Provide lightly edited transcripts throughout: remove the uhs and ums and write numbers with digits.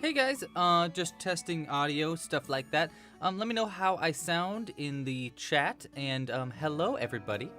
Hey guys, just testing audio, stuff like that. Let me know how I sound in the chat, and hello everybody.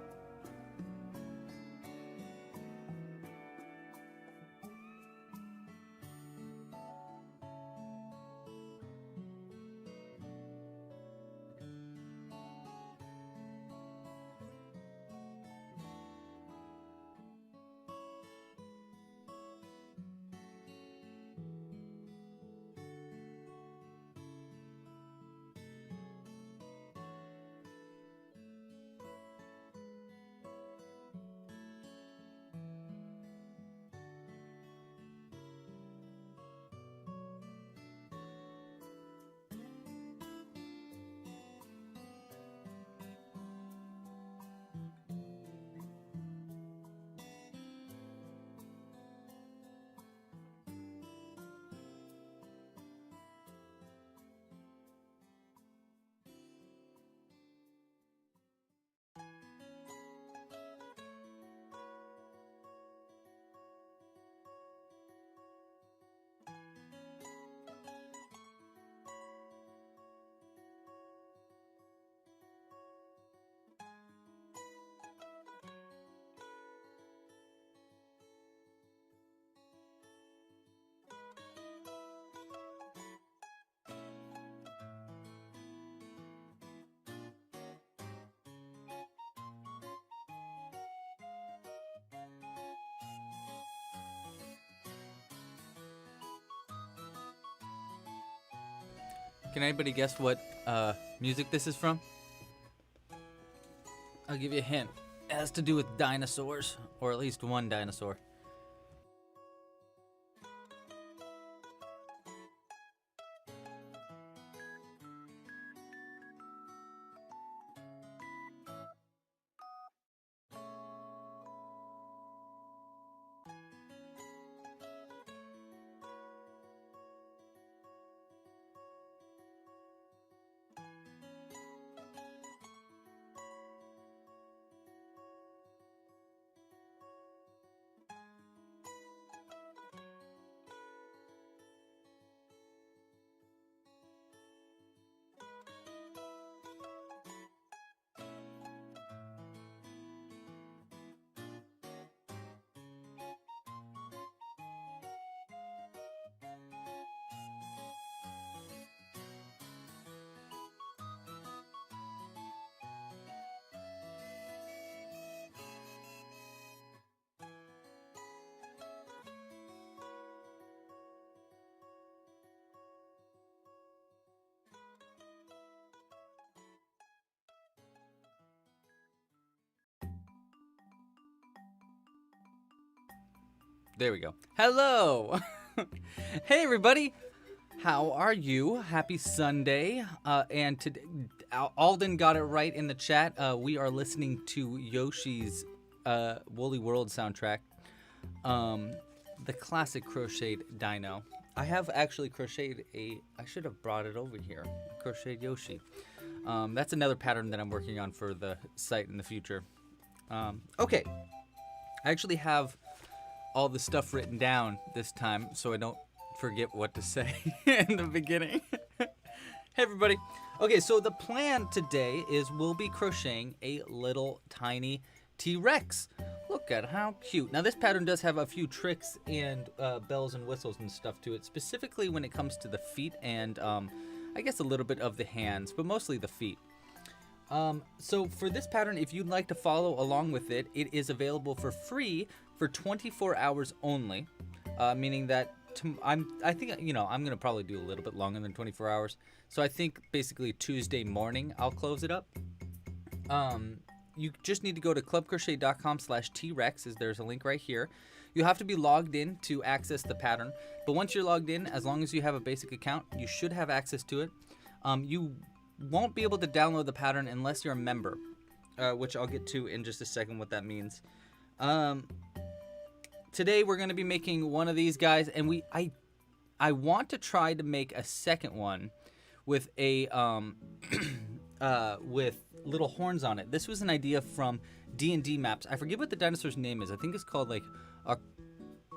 Can anybody guess what music this is from? I'll give you a hint. It has to do with dinosaurs, or at least one dinosaur. There we go. Hello! Hey everybody! How are you? Happy Sunday. And today, Alden got it right in the chat. We are listening to Yoshi's Woolly World soundtrack. The classic crocheted dino. I have actually crocheted I should have brought it over here. Crocheted Yoshi. That's another pattern that I'm working on for the site in the future. Okay. I actually have all the stuff written down this time so I don't forget what to say in the beginning. Hey everybody. Okay, so the plan today is we'll be crocheting a little tiny T-Rex. Look at how cute. Now this pattern does have a few tricks and bells and whistles and stuff to it, specifically when it comes to the feet and I guess a little bit of the hands, but mostly the feet. So for this pattern, if you'd like to follow along with it, it is available for free for 24 hours only, meaning that I think, you know, I'm going to probably do a little bit longer than 24 hours. So I think basically Tuesday morning, I'll close it up. You just need to go to clubcrochet.com/T-Rex, as there's a link right here. You have to be logged in to access the pattern. But once you're logged in, as long as you have a basic account, you should have access to it. You won't be able to download the pattern unless you're a member, which I'll get to in just a second what that means. Today we're going to be making one of these guys, and I want to try to make a second one with a with little horns on it. This was an idea from D&D maps. I forget what the dinosaur's name is. I think it's called like a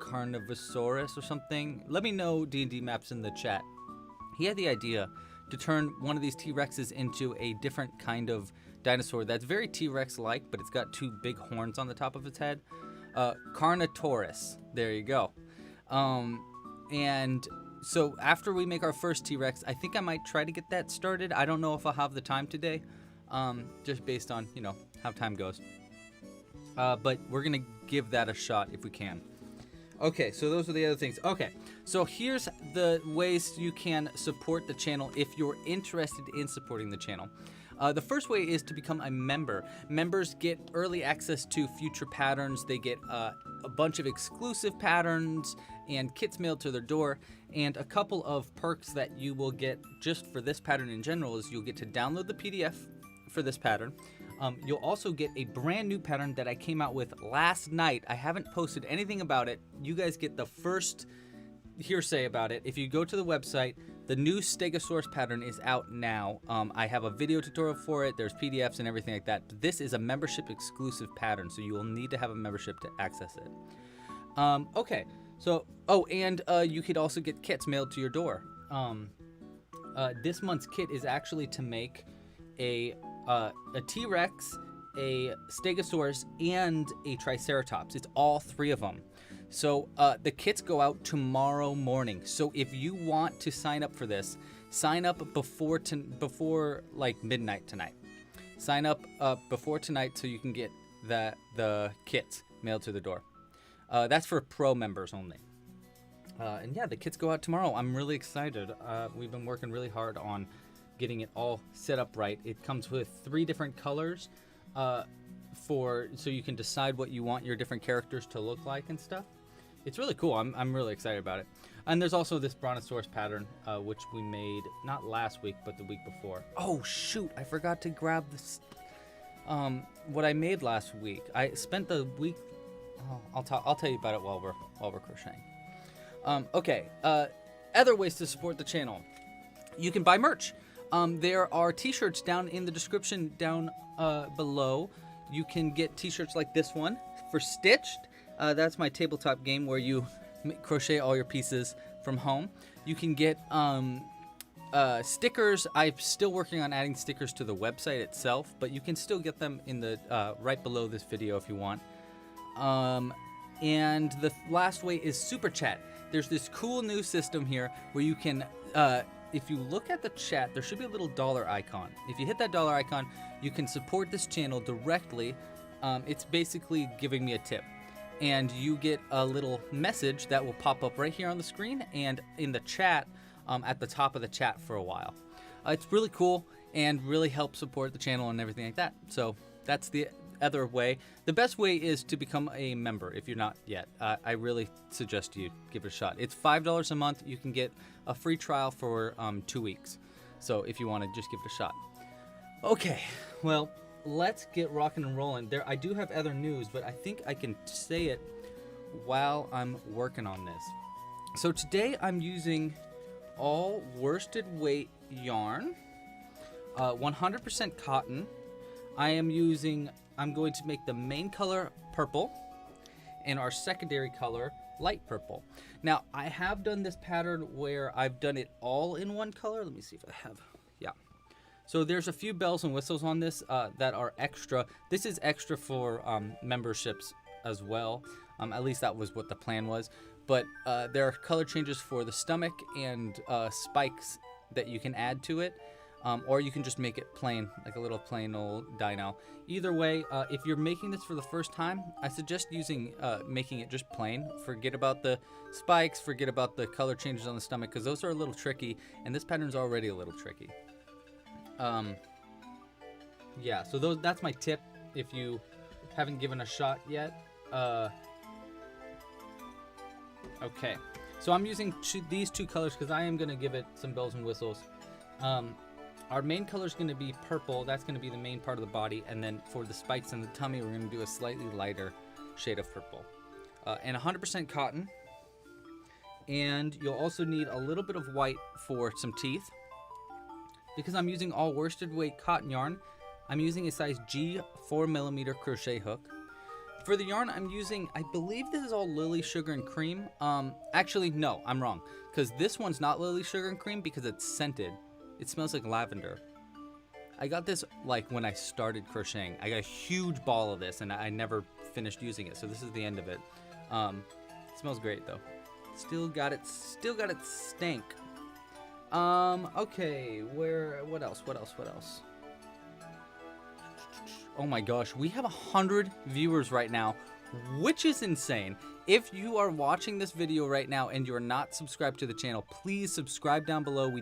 Carnotaurus or something. Let me know, D&D Maps, in the chat. He had the idea to turn one of these T-Rexes into a different kind of dinosaur that's very T-Rex-like, but it's got 2 big horns on the top of its head. Carnotaurus. There you go. And so after we make our first T-Rex, I think I might try to get that started. I don't know if I'll have the time today, just based on, how time goes. But we're going to give that a shot if we can. Okay, so those are the other things. Okay, so here's the ways you can support the channel if you're interested in supporting the channel. The first way is to become a member. Members get early access to future patterns. They get a bunch of exclusive patterns and kits mailed to their door. And a couple of perks that you will get just for this pattern in general is you'll get to download the PDF for this pattern. You'll also get a brand new pattern that I came out with last night. I haven't posted anything about it. You guys get the first hearsay about it. If you go to the website, the new Stegosaurus pattern is out now. I have a video tutorial for it. There's PDFs and everything like that. But this is a membership exclusive pattern, so you will need to have a membership to access it. Okay, so, and you could also get kits mailed to your door. This month's kit is actually to make a T-Rex, a Stegosaurus, and a Triceratops. It's all 3 of them. So the kits go out tomorrow morning. So if you want to sign up for this, sign up before like midnight tonight. Sign up before tonight so you can get the kits mailed to the door. That's for pro members only. And yeah, the kits go out tomorrow. I'm really excited. We've been working really hard on getting it all set up right. It comes with 3 different colors so you can decide what you want your different characters to look like and stuff. It's really cool. I'm really excited about it. And there's also this Brontosaurus pattern, which we made not last week, but the week before. Oh shoot! I forgot to grab this. What I made last week. I spent the week. Oh, I'll tell you about it while we're crocheting. Okay. Other ways to support the channel. You can buy merch. There are T-shirts down in the description down below. You can get T-shirts like this one for Stitched. That's my tabletop game where you crochet all your pieces from home. You can get stickers. I'm still working on adding stickers to the website itself, but you can still get them in the right below this video if you want. And the last way is Super Chat. There's this cool new system here where you can, if you look at the chat, there should be a little dollar icon. If you hit that dollar icon, you can support this channel directly. It's basically giving me a tip. And you get a little message that will pop up right here on the screen and in the chat at the top of the chat for a while. It's really cool and really helps support the channel and everything like that. So that's the other way. The best way is to become a member if you're not yet. I really suggest you give it a shot. It's $5 a month. You can get a free trial for 2 weeks. So if you want to just give it a shot. Okay, well, let's get rocking and rolling. I do have other news, but I think I can say it while I'm working on this. So today I'm using all worsted weight yarn, 100% cotton. I'm going to make the main color purple and our secondary color light purple. Now I have done this pattern where I've done it all in one color. Let me see if I have, yeah. So there's a few bells and whistles on this that are extra. This is extra for memberships as well. At least that was what the plan was. But there are color changes for the stomach and spikes that you can add to it. Or you can just make it plain, like a little plain old dino. Either way, if you're making this for the first time, I suggest making it just plain. Forget about the spikes, forget about the color changes on the stomach, because those are a little tricky, and this pattern's already a little tricky. Yeah, so that's my tip if you haven't given a shot yet. Okay, so I'm using these 2 colors because I am going to give it some bells and whistles. Our main color is going to be purple. That's going to be the main part of the body. And then for the spikes and the tummy, we're going to do a slightly lighter shade of purple. And 100% cotton. And you'll also need a little bit of white for some teeth. Because I'm using all worsted weight cotton yarn, I'm using a size G 4mm crochet hook. For the yarn, I'm using, I believe this is all Lily Sugar and Cream. Actually, no, I'm wrong. Because this one's not Lily Sugar and Cream because it's scented. It smells like lavender. I got this like when I started crocheting. I got a huge ball of this and I never finished using it. So this is the end of it. It smells great though. Still got it stank. Okay, what else? Oh my gosh, we have 100 viewers right now, which is insane. If you are watching this video right now and you're not subscribed to the channel, please subscribe down below.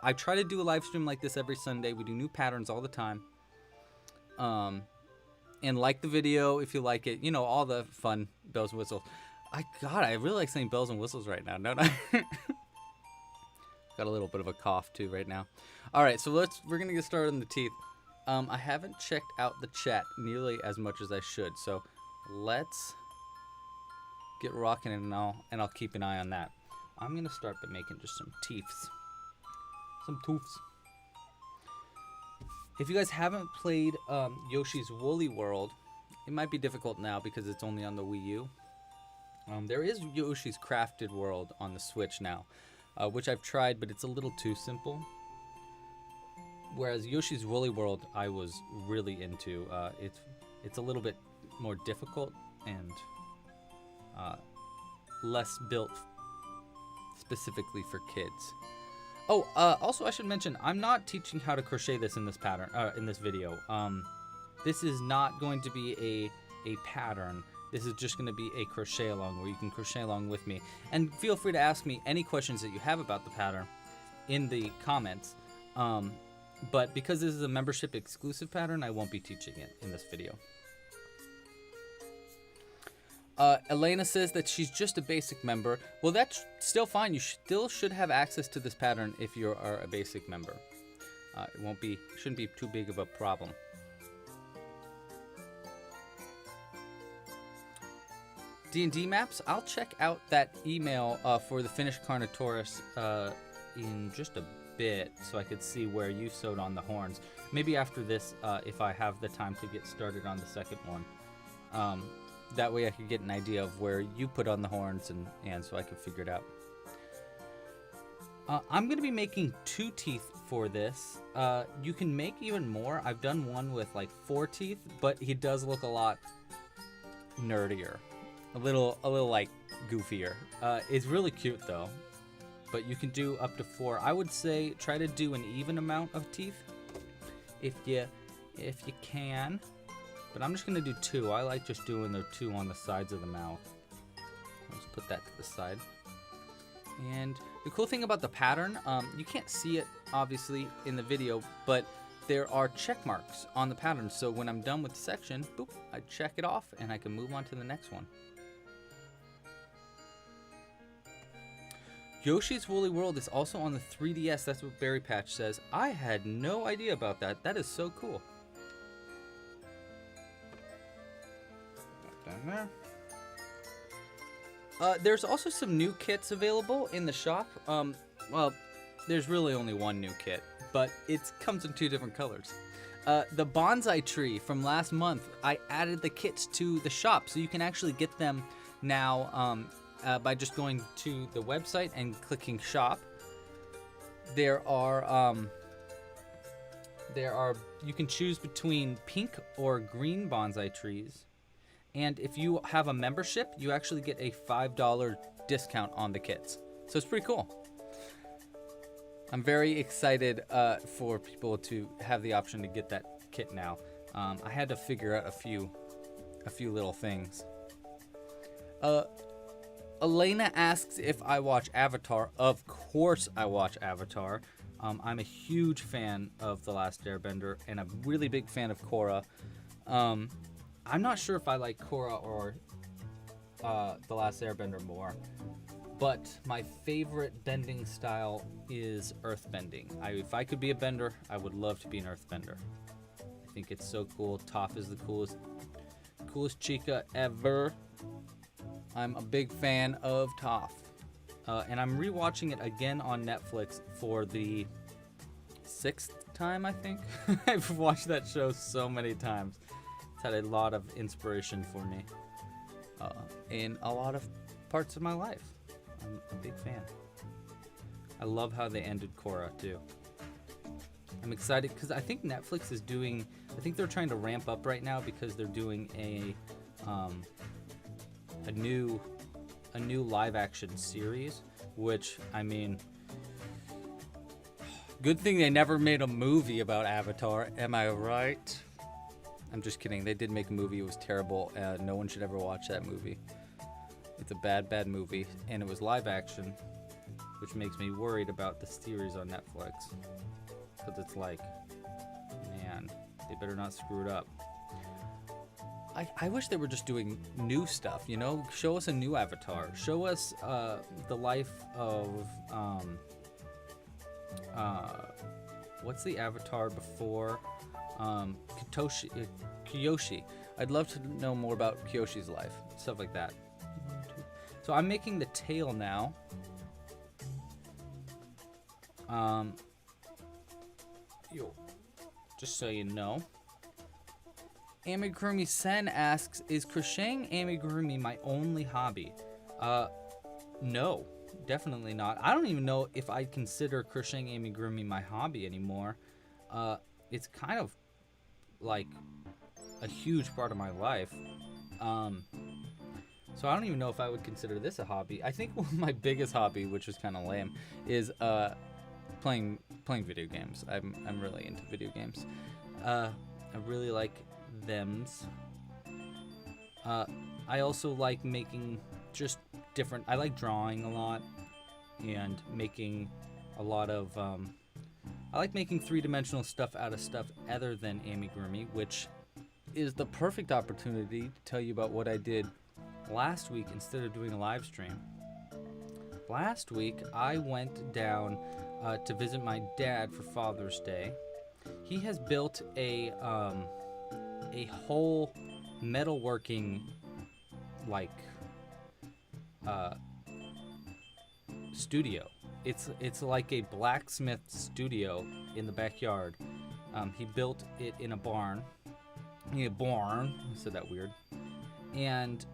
I try to do a live stream like this every Sunday. We do new patterns all the time. And like the video if you like it. You know, all the fun bells and whistles. God, I really like saying bells and whistles right now, don't I? Got a little bit of a cough too right now. All right, so we're gonna get started on the teeth. I haven't checked out the chat nearly as much as I should, so let's get rocking and I'll keep an eye on that. I'm gonna start by making just some teeths. Some toofs. If you guys haven't played Yoshi's Woolly World, it might be difficult now because it's only on the Wii U. There is Yoshi's Crafted World on the Switch now, which I've tried, but it's a little too simple. Whereas Yoshi's Woolly World, I was really into. It's a little bit more difficult and less built specifically for kids. Oh, also I should mention, I'm not teaching how to crochet this in this pattern, in this video. This is not going to be a pattern. This is just going to be a crochet along where you can crochet along with me. And feel free to ask me any questions that you have about the pattern in the comments. But because this is a membership exclusive pattern, I won't be teaching it in this video. Elena says that she's just a basic member. Well, that's still fine. You still should have access to this pattern if you are a basic member. It shouldn't be too big of a problem. D&D maps, I'll check out that email for the finished Carnotaurus in just a bit so I could see where you sewed on the horns. Maybe after this, if I have the time to get started on the second one. That way I could get an idea of where you put on the horns and so I could figure it out. I'm going to be making 2 teeth for this. You can make even more. I've done one with like 4 teeth, but he does look a lot nerdier. A little like goofier. It's really cute though, but you can do up to 4. I would say try to do an even amount of teeth if you can. But I'm just gonna do 2. I like just doing the 2 on the sides of the mouth. Let's put that to the side. And the cool thing about the pattern, you can't see it obviously in the video, but there are check marks on the pattern. So when I'm done with the section, boop, I check it off and I can move on to the next one. Yoshi's Woolly World is also on the 3DS. That's what Berry Patch says. I had no idea about that. That is so cool. Down there. There's also some new kits available in the shop. Well, there's really only one new kit, but it comes in 2 different colors. The bonsai tree from last month, I added the kits to the shop, so you can actually get them now by just going to the website and clicking shop. There are you can choose between pink or green bonsai trees. And if you have a membership, you actually get a $5 discount on the kits. So it's pretty cool. I'm very excited for people to have the option to get that kit now. I had to figure out a few little things. Elena asks if I watch Avatar. Of course I watch Avatar. I'm a huge fan of The Last Airbender and a really big fan of Korra. I'm not sure if I like Korra or The Last Airbender more, but my favorite bending style is earthbending. If I could be a bender, I would love to be an earthbender. I think it's so cool. Toph is the coolest chica ever. I'm a big fan of Toph. And I'm rewatching it again on Netflix for the 6th time, I think. I've watched that show so many times. It's had a lot of inspiration for me in a lot of parts of my life. I'm a big fan. I love how they ended Korra too. I'm excited because I think Netflix is doing. I think they're trying to ramp up right now because they're doing a new live action series. Which, I mean, good thing they never made a movie about Avatar. Am I right? I'm just kidding. They did make a movie. It was terrible. No one should ever watch that movie. It's a bad, bad movie, and it was live action, which makes me worried about the series on Netflix. Because it's like, man, they better not screw it up. I wish they were just doing new stuff, you know? Show us a new Avatar. Show us the life of, what's the Avatar before? Kyoshi. I'd love to know more about Kyoshi's life. Stuff like that. So I'm making the tail now. Just so you know. Amigurumi Sen asks, is crocheting amigurumi my only hobby? No, definitely not. I don't even know if I'd consider crocheting amigurumi my hobby anymore. It's kind of like a huge part of my life. So I don't even know if I would consider this a hobby. I think my biggest hobby, which is kind of lame, is playing video games. I'm really into video games. I really like thems. I also like making just different. I like drawing a lot and making a lot of. I like making three-dimensional stuff out of stuff other than amigurumi, which is the perfect opportunity to tell you about what I did last week instead of doing a live stream. Last week, I went down to visit my dad for Father's Day. He has built a whole metalworking studio. It's like a blacksmith studio in the backyard. He built it in a barn. I said that weird. And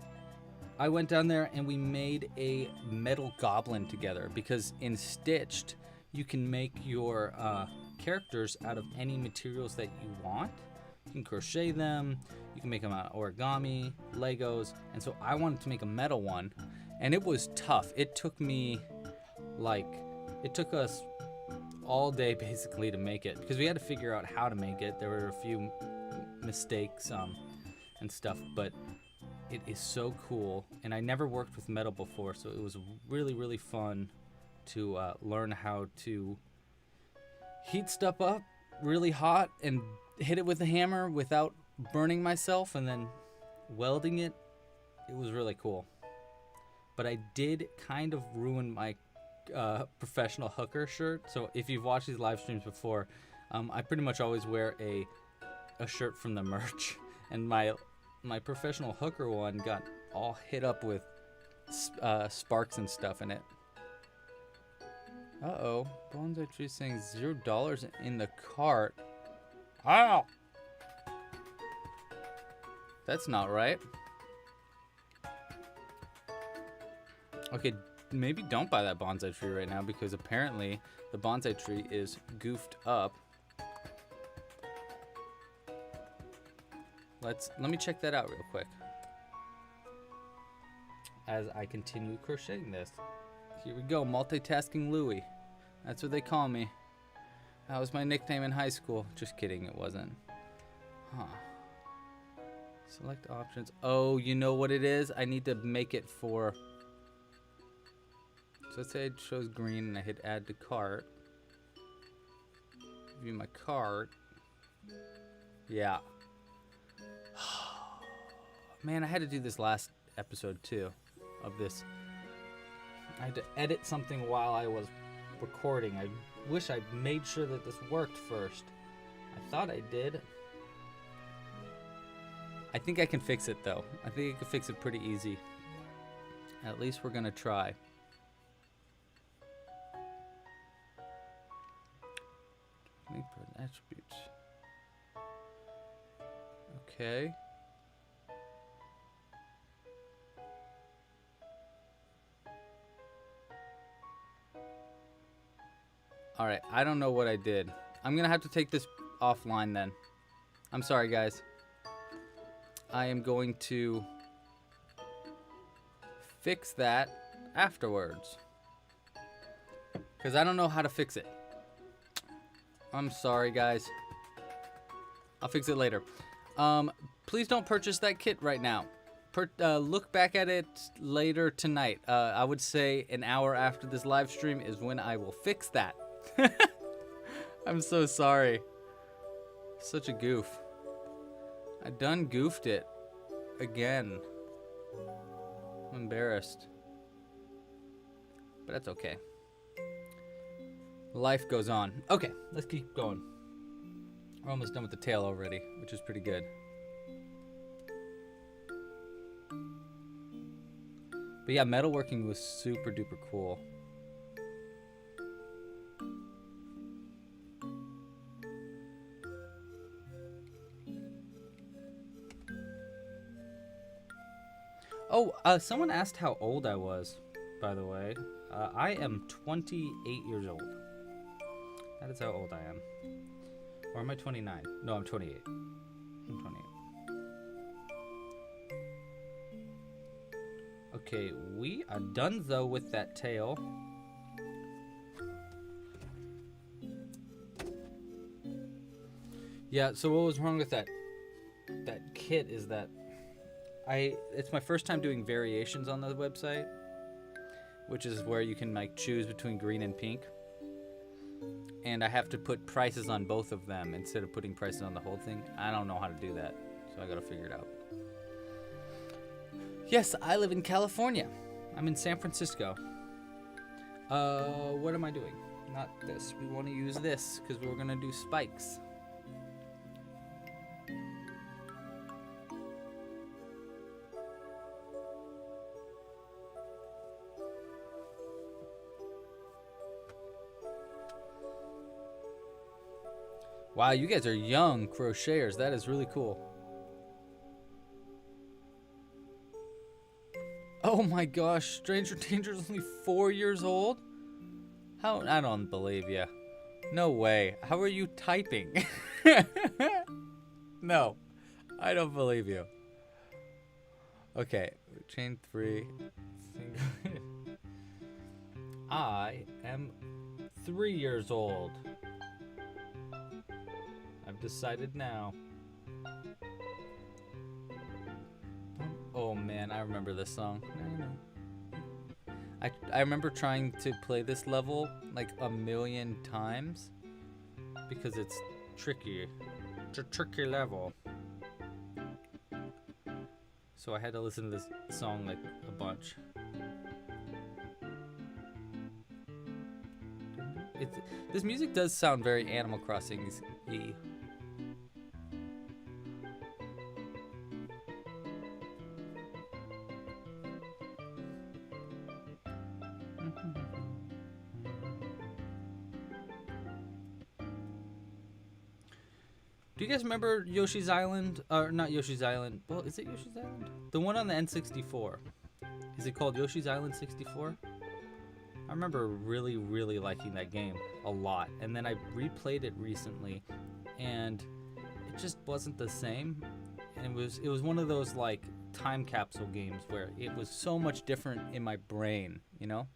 I went down there and we made a metal goblin together because in Stitched you can make your characters out of any materials that you want. You can crochet them, you can make them out of origami, Legos, and so I wanted to make a metal one, and it was tough. It took us all day basically to make it because we had to figure out how to make it. There were a few mistakes and stuff, but it is so cool, and I never worked with metal before, so it was really, really fun to learn how to heat stuff up really hot and hit it with a hammer without burning myself and then welding it. It was really cool. But I did kind of ruin my professional hooker shirt. So if you've watched these live streams before, I pretty much always wear a shirt from the merch, and my professional hooker one got all hit up with sparks and stuff in it. Uh-oh. Bonsai Tree saying $0 in the cart. Ow! That's not right. Okay, maybe don't buy that bonsai tree right now because apparently the bonsai tree is goofed up. Let me check that out real quick as I continue crocheting this. Here we go, multitasking Louie. That's what they call me. That was my nickname in high school. Just kidding, it wasn't. Huh. Select options. Oh, you know what it is? I need to make it for... So let's say it shows green and I hit add to cart. View my cart. Yeah. Man, I had to do this last episode too of this. I had to edit something while I was recording. I wish I made sure that this worked first. I thought I did. I think I can fix it though. I think I can fix it pretty easy. At least we're gonna try. Attributes. Okay. Alright, I don't know what I did. I'm gonna have to take this offline then. I'm sorry, guys. I am going to fix that afterwards. Because I don't know how to fix it. I'm sorry, guys. I'll fix it later. Please don't purchase that kit right now. Look back at it later tonight. I would say an hour after this live stream is when I will fix that. I'm so sorry. Such a goof. I done goofed it. Again. I'm embarrassed. But that's okay. Life goes on. Okay, let's keep going. We're almost done with the tail already, which is pretty good. But yeah, metalworking was super duper cool. Oh, someone asked how old I was, by the way. I am 28 years old. That is how old I am. Or am I 29? No, I'm 28. I'm 28. Okay, we are done though with that tail. Yeah, so what was wrong with that kit is that it's my first time doing variations on the website, which is where you can like choose between green and pink. And I have to put prices on both of them instead of putting prices on the whole thing. I don't know how to do that, so I gotta figure it out. Yes, I live in California. I'm in San Francisco. What am I doing? Not this. We want to use this because we're gonna do spikes. Wow, you guys are young crocheters. That is really cool. Oh my gosh, Stranger Danger is only 4 years old? How? I don't believe you. No way. How are you typing? No, I don't believe you. Okay, chain 3. I am 3 years old. I've decided now. Oh man, I remember this song. I remember trying to play this level like a million times because it's tricky. It's a tricky level. So I had to listen to this song like a bunch. This music does sound very Animal Crossing-y. Do you guys remember Yoshi's Island? Or not Yoshi's Island. Well, is it Yoshi's Island? The one on the N64. Is it called Yoshi's Island 64? I remember really, really liking that game a lot. And then I replayed it recently, and it just wasn't the same. And it was one of those like time capsule games where it was so much different in my brain, you know?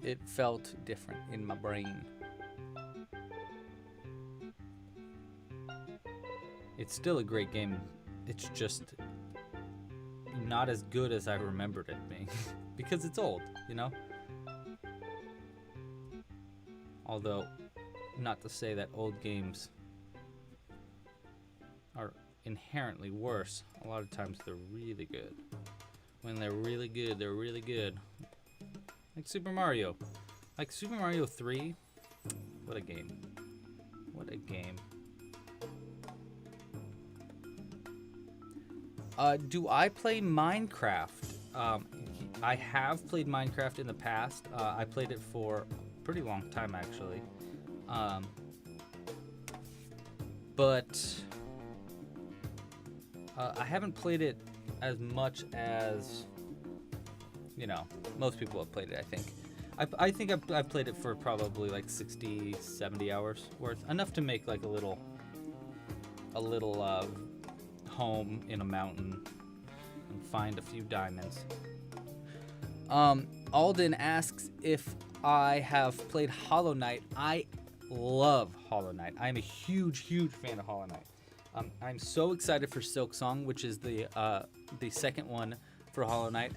It felt different in my brain. It's still a great game. It's just not as good as I remembered it being. Because it's old, you know? Although, not to say that old games are inherently worse. A lot of times they're really good. When they're really good, they're really good. Like Super Mario. Like Super Mario 3. What a game. What a game. Do I play Minecraft? I have played Minecraft in the past. I played it for a pretty long time, actually. But I haven't played it as much as you know, most people have played it, I think. I think I've played it for probably like 60, 70 hours worth. Enough to make like a little home in a mountain and find a few diamonds. Alden asks if I have played Hollow Knight. I love Hollow Knight. I'm a huge fan of Hollow Knight. I'm so excited for Silksong, which is the second one for Hollow Knight.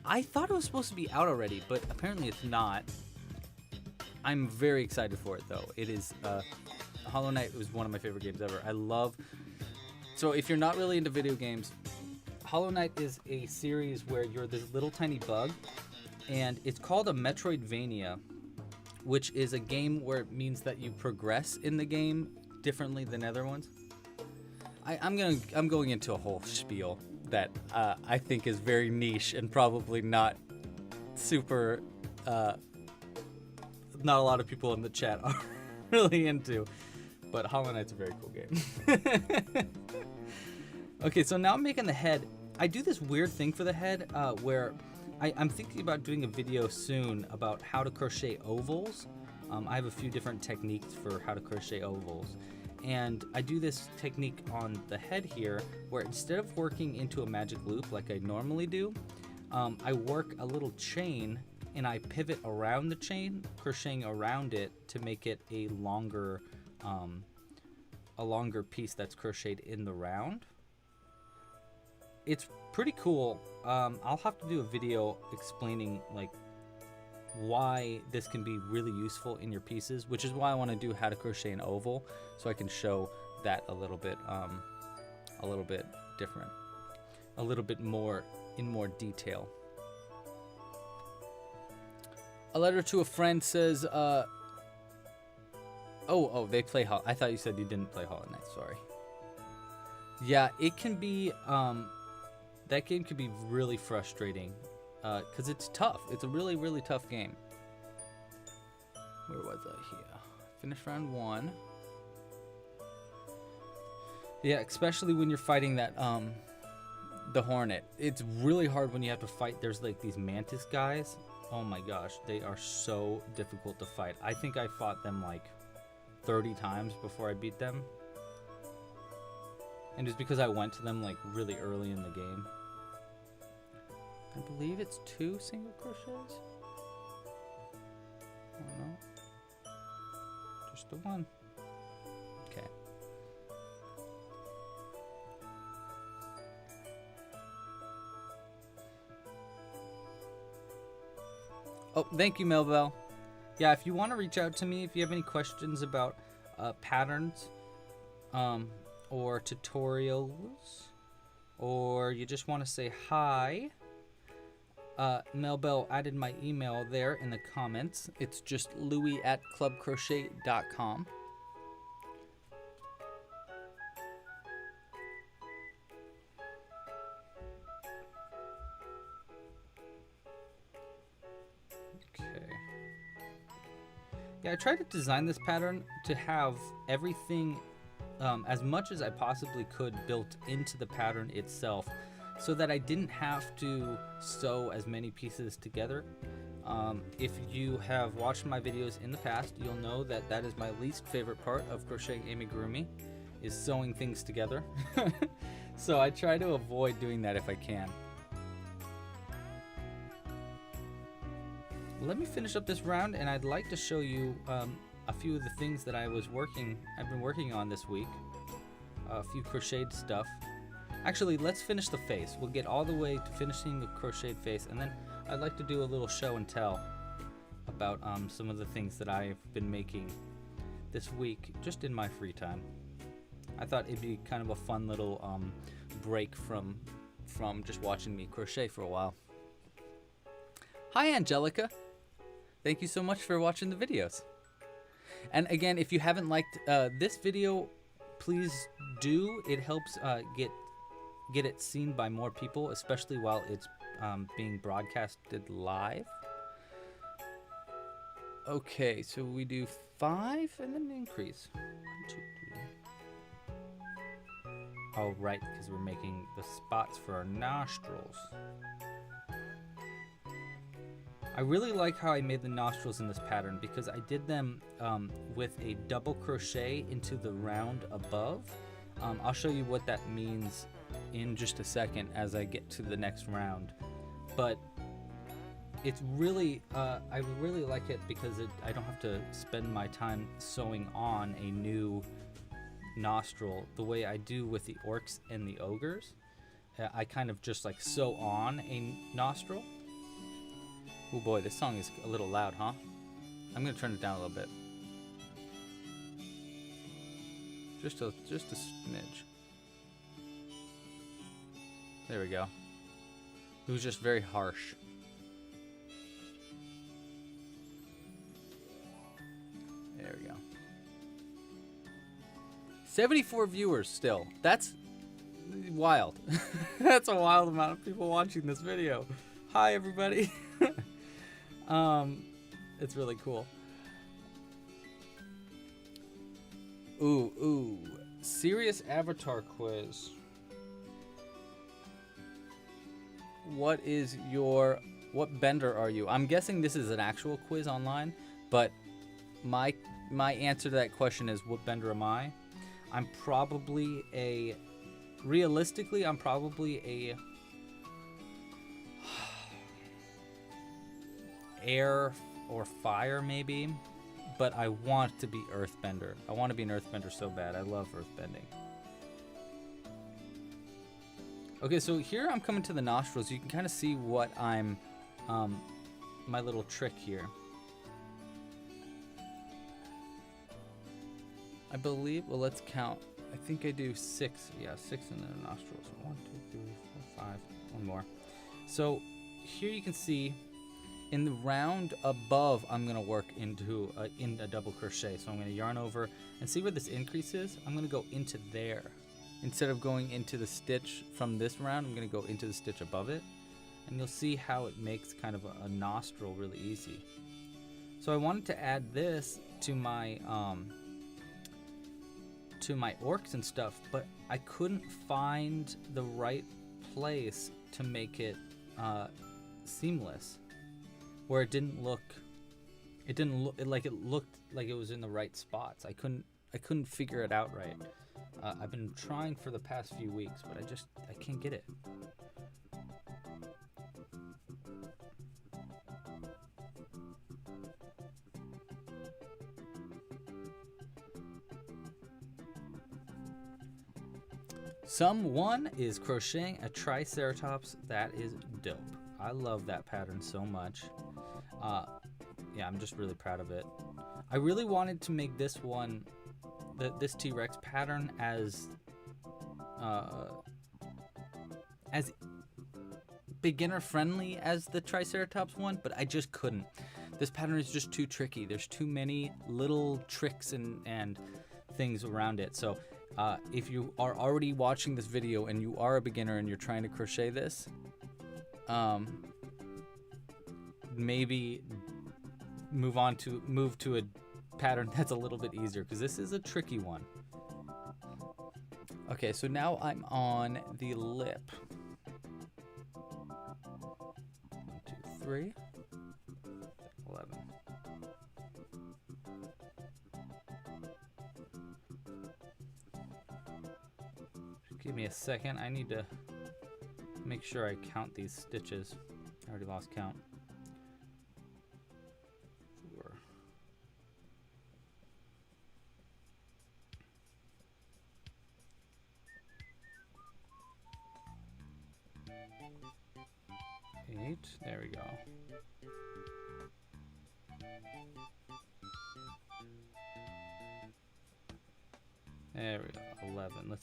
I thought it was supposed to be out already, but apparently it's not. I'm very excited for it, though. It is, Hollow Knight was one of my favorite games ever. So if you're not really into video games, Hollow Knight is a series where you're this little tiny bug, and it's called a Metroidvania, which is a game where it means that you progress in the game differently than other ones. I'm going into a whole spiel that I think is very niche and probably not super, not a lot of people in the chat are really into, but Hollow Knight's a very cool game. Okay, so now I'm making the head. I do this weird thing for the head where I'm thinking about doing a video soon about how to crochet ovals. I have a few different techniques for how to crochet ovals. And I do this technique on the head here where instead of working into a magic loop like I normally do, I work a little chain and I pivot around the chain, crocheting around it to make it a longer piece that's crocheted in the round. It's pretty cool. I'll have to do a video explaining like why this can be really useful in your pieces, which is why I want to do how to crochet an oval, so I can show that a little bit different, a little bit more in more detail. A letter to a friend says, oh, they play Hollow. I thought you said you didn't play Hollow Knight. Sorry. Yeah, it can be. That game can be really frustrating. Because it's tough. It's a really tough game. Where was I here? Finished round 1. Yeah, especially when you're fighting that, the Hornet. It's really hard when you have to fight. There's like these Mantis guys. Oh my gosh, they are so difficult to fight. I think I fought them like 30 times before I beat them. And it's because I went to them like really early in the game. I believe it's 2 single crochets. I don't know. Just the 1. Okay. Oh, thank you, Melville. Yeah, if you want to reach out to me, if you have any questions about patterns, or tutorials, or you just want to say hi, Melbell added my email there in the comments. It's just louis@clubcrochet.com. Okay. Yeah, I tried to design this pattern to have everything as much as I possibly could built into the pattern itself, so that I didn't have to sew as many pieces together. If you have watched my videos in the past, you'll know that that is my least favorite part of crocheting amigurumi, is sewing things together. So I try to avoid doing that if I can. Let me finish up this round, and I'd like to show you a few of the things that I've been working on this week. A few crocheted stuff. Actually, let's finish the face. We'll get all the way to finishing the crocheted face, and then I'd like to do a little show and tell about some of the things that I've been making this week, just in my free time. I thought it'd be kind of a fun little break from just watching me crochet for a while. Hi, Angelica. Thank you so much for watching the videos. And again, if you haven't liked this video, please do. It helps get it seen by more people, especially while it's being broadcasted live. Okay, so we do 5 and then increase. 1, 2, 3. Oh, right, because we're making the spots for our nostrils. I really like how I made the nostrils in this pattern because I did them with a double crochet into the round above. I'll show you what that means in just a second as I get to the next round. But it's really, I really like it because I don't have to spend my time sewing on a new nostril the way I do with the orcs and the ogres. I kind of just like sew on a nostril. Oh boy, this song is a little loud, huh? I'm gonna turn it down a little bit. Just a smidge. There we go. It was just very harsh. There we go. 74 viewers still. That's wild. That's a wild amount of people watching this video. Hi everybody. It's really cool. Ooh. Serious avatar quiz. What bender are you? I'm guessing this is an actual quiz online, but my answer to that question is, what bender am I? I'm probably realistically, I'm probably a air or fire maybe, but I want to be earthbender. I want to be an earthbender so bad. I love earthbending. Okay, so here I'm coming to the nostrils. You can kind of see what I'm, my little trick here. I believe, well, let's count. I think I do 6. Yeah, 6 in the nostrils. 1, 2, 3, 4, 5. One more. So here you can see in the round above, I'm going to work into in a double crochet. So I'm going to yarn over and see where this increase is. I'm going to go into there. Instead of going into the stitch from this round, I'm going to go into the stitch above it. And you'll see how it makes kind of a nostril really easy. So I wanted to add this to my orcs and stuff, but I couldn't find the right place to make it seamless, where it looked like it was in the right spots. I couldn't figure it out right. I've been trying for the past few weeks, but I can't get it. Someone is crocheting a triceratops. That is dope. I love that pattern so much. Yeah, I'm just really proud of it. I really wanted to make this one, this T-Rex pattern as beginner friendly as the Triceratops one, but I just couldn't. This pattern is just too tricky. There's too many little tricks and things around it. So if you are already watching this video and you are a beginner and you're trying to crochet this, maybe move to a pattern that's a little bit easier, because this is a tricky one. Okay, so now I'm on the lip. 1, 2, 3, 11. Give me a second. I need to make sure I count these stitches. I already lost count. 4. Eight. There we go. There we go. 11.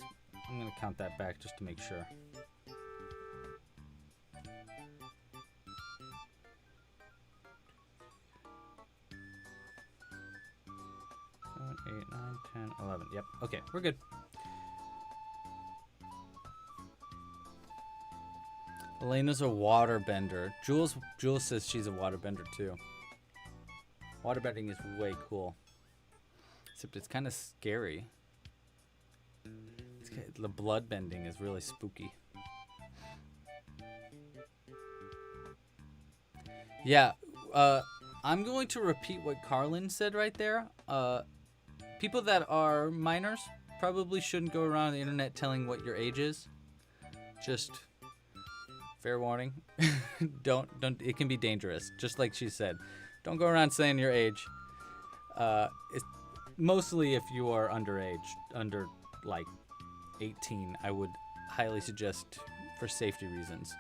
I'm gonna count that back just to make sure. 7, 8, 9, 10, 11. Yep. Okay, we're good. Elena's a waterbender. Jules says she's a waterbender too. Waterbending is way cool. Except it's kind of scary. The blood bending is really spooky. Yeah, I'm going to repeat what Carlin said right there. People that are minors probably shouldn't go around the internet telling what your age is. Just fair warning. don't. It can be dangerous. Just like she said, don't go around saying your age. It's mostly if you are underage, under like 18. I would highly suggest, for safety reasons,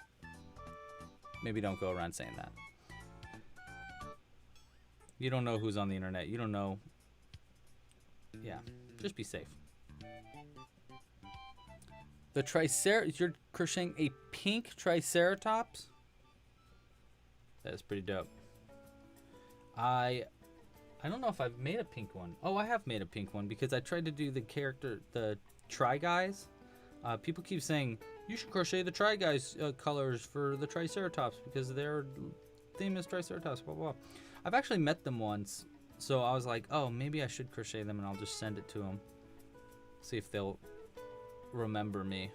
maybe don't go around saying that. You don't know who's on the internet. You don't know. Yeah, just be safe. The you're crocheting a pink triceratops? That is pretty dope. I don't know if I've made a pink one. Oh, I have made a pink one because I tried to do the Try Guys. People keep saying, you should crochet the Try Guys colors for the triceratops because their theme is triceratops, blah, blah, blah. I've actually met them once, so I was like, oh, maybe I should crochet them and I'll just send it to them. See if they'll remember me.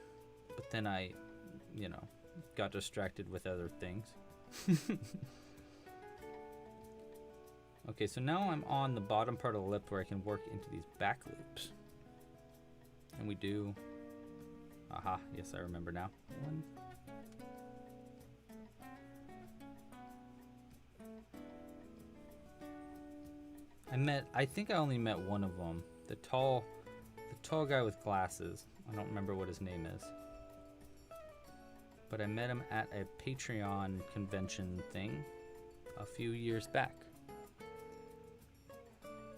But then I, got distracted with other things. Okay, so now I'm on the bottom part of the lip where I can work into these back loops. And we do, aha, yes, I remember now. One. I think I only met one of them. The tall guy with glasses. I don't remember what his name is. But I met him at a Patreon convention thing a few years back.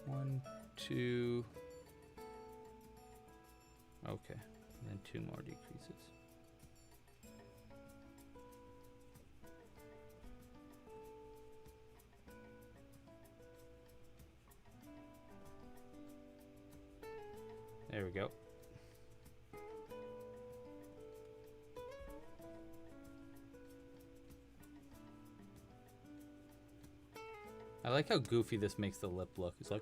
1, 2. Okay, and then 2 more decreases. There we go. I like how goofy this makes the lip look. It's like...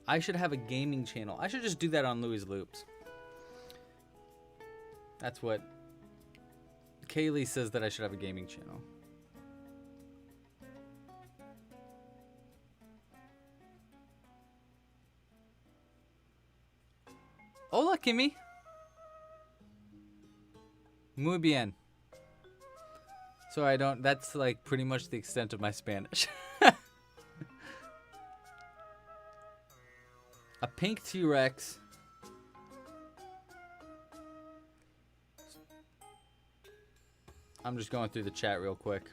I should have a gaming channel. I should just do that on Louie's Loops. That's what Kaylee says, that I should have a gaming channel. Hola, Kimmy. Muy bien. So that's like pretty much the extent of my Spanish. A pink T-Rex. I'm just going through the chat real quick.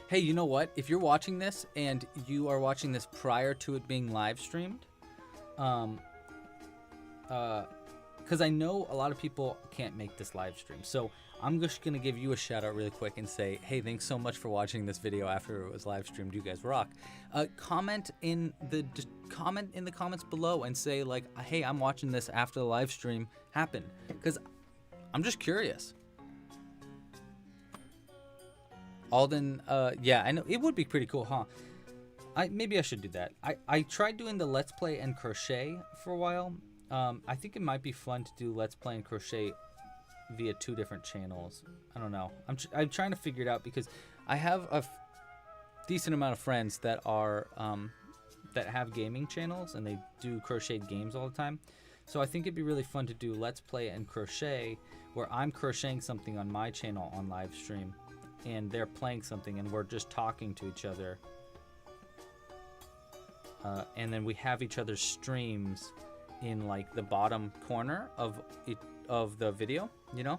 Hey, you know what? If you're watching this and you are watching this prior to it being live streamed, because I know a lot of people can't make this live stream, so I'm just gonna give you a shout out really quick and say, hey, thanks so much for watching this video after it was live streamed. You guys rock. Comment in the comments below and say like, hey, I'm watching this after the live stream happened, because I'm just curious. Alden, yeah, I know it would be pretty cool, huh? Maybe I should do that. I tried doing the Let's Play and Crochet for a while. I think it might be fun to do Let's Play and Crochet via 2 different channels. I don't know. I'm trying to figure it out because I have a decent amount of friends that are that have gaming channels and they do crocheted games all the time. So I think it'd be really fun to do Let's Play and Crochet where I'm crocheting something on my channel on live stream and they're playing something and we're just talking to each other. And then we have each other's streams in like the bottom corner of the video, you know?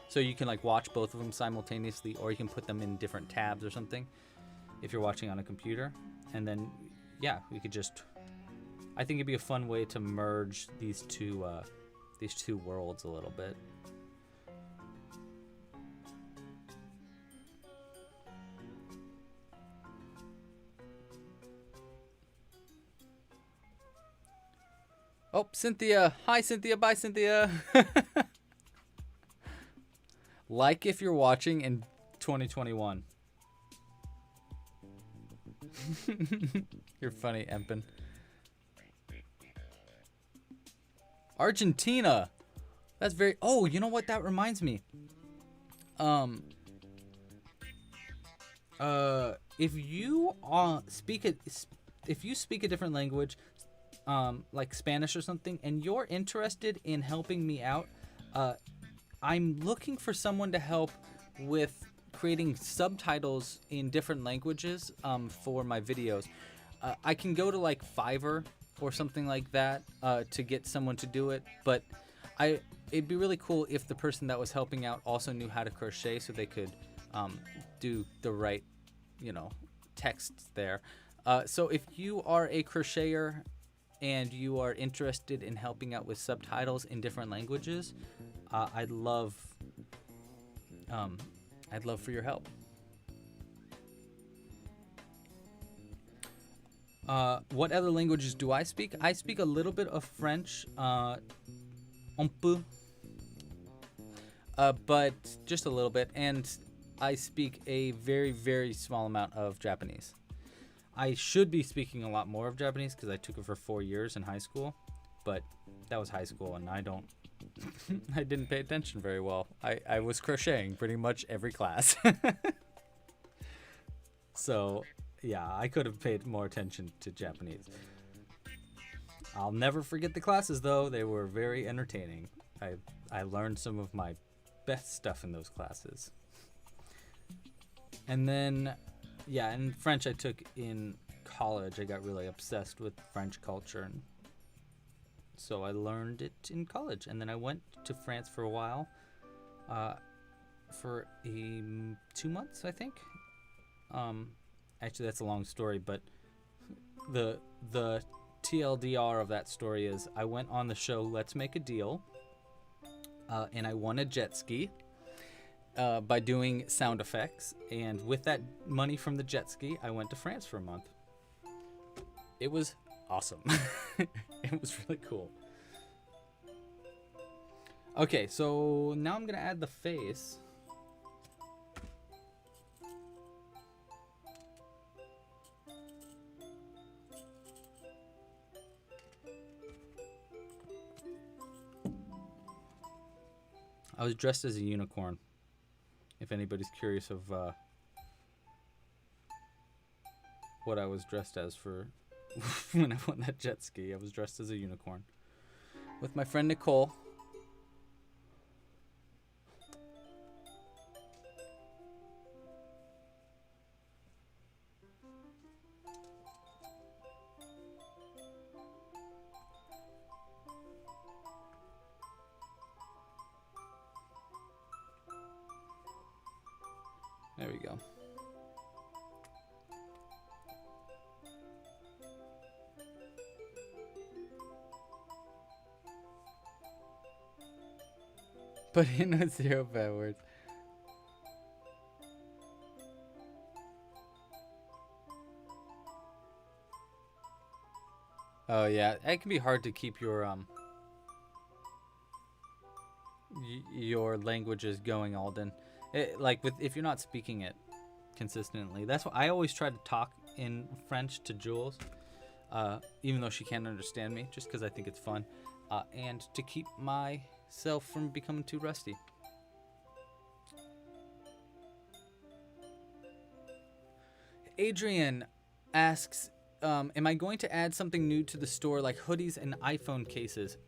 So you can like watch both of them simultaneously, or you can put them in different tabs or something if you're watching on a computer. And then, yeah, we could just... I think it'd be a fun way to merge these two worlds a little bit. Oh, Cynthia. Hi, Cynthia. Bye, Cynthia. Like if you're watching in 2021. You're funny, Empin. Argentina. That's very. Oh, you know what? That reminds me. If you if you speak a different language, like Spanish or something, and you're interested in helping me out, I'm looking for someone to help with creating subtitles in different languages for my videos. I can go to like Fiverr or something like that to get someone to do it, but it'd be really cool if the person that was helping out also knew how to crochet, so they could do the right, texts there. So if you are a crocheter and you are interested in helping out with subtitles in different languages, I'd love for your help. What other languages do I speak? I speak a little bit of French, un peu, but just a little bit, and I speak a very, very small amount of Japanese. I should be speaking a lot more of Japanese because I took it for 4 years in high school, but that was high school, and I didn't pay attention very well. I was crocheting pretty much every class. So, yeah, I could have paid more attention to Japanese. I'll never forget the classes, though. They were very entertaining. I learned some of my best stuff in those classes. And then, yeah, and French I took in college. I got really obsessed with French culture, and so I learned it in college. And then I went to France for a while, for 2 months, I think. Actually, that's a long story, but the TLDR of that story is I went on the show Let's Make a Deal, and I won a jet ski by doing sound effects. And with that money from the jet ski, I went to France for a month. It was awesome. It was really cool. Okay, so now I'm gonna add the face. I was dressed as a unicorn, if anybody's curious of what I was dressed as for when I won that jet ski. I was dressed as a unicorn with my friend Nicole. There we go. But in no 0 bad words. Oh yeah, it can be hard to keep your languages going, Alden. If you're not speaking it consistently. That's why I always try to talk in French to Jules, even though she can't understand me, just because I think it's fun, and to keep myself from becoming too rusty. Adrian asks, am I going to add something new to the store like hoodies and iPhone cases?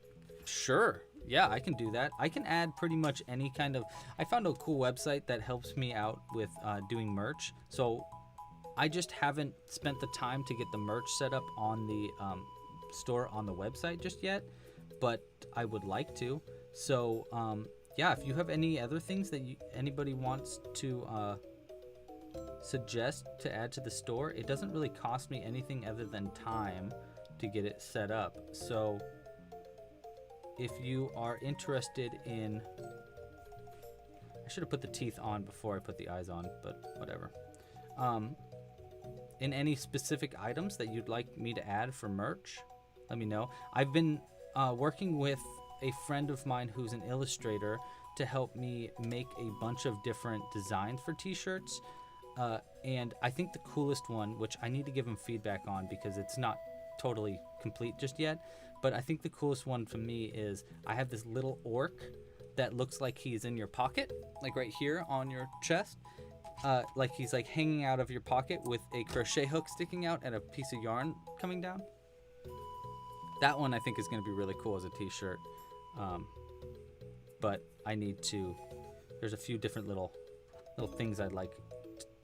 Sure. Yeah, I can do that. I can add pretty much any kind of... I found a cool website that helps me out with doing merch. So I just haven't spent the time to get the merch set up on the store on the website just yet, but I would like to. So yeah, if you have any other things that anybody wants to suggest to add to the store, it doesn't really cost me anything other than time to get it set up. So if you are interested in... I should have put the teeth on before I put the eyes on, but whatever. In any specific items that you'd like me to add for merch, let me know. I've been working with a friend of mine who's an illustrator to help me make a bunch of different designs for t-shirts. And I think the coolest one, which I need to give him feedback on because it's not totally complete just yet, But I think the coolest one for me is I have this little orc that looks like he's in your pocket, like right here on your chest. Like he's like hanging out of your pocket with a crochet hook sticking out and a piece of yarn coming down. That one I think is going to be really cool as a t-shirt. But I need to, there's a few different little things I'd like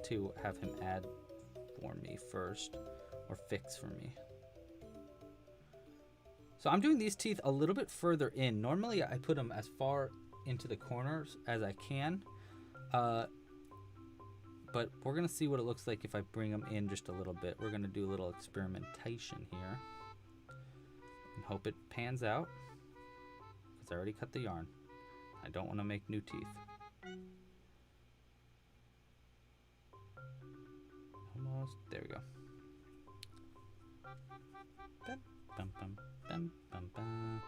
to have him add for me first, or fix for me. So I'm doing these teeth a little bit further in. Normally I put them as far into the corners as I can. But we're going to see what it looks like if I bring them in just a little bit. We're going to do a little experimentation here. And hope it pans out. Because I already cut the yarn. I don't want to make new teeth. Almost. There we go. Bum, bum, bum, bum, bum, bum.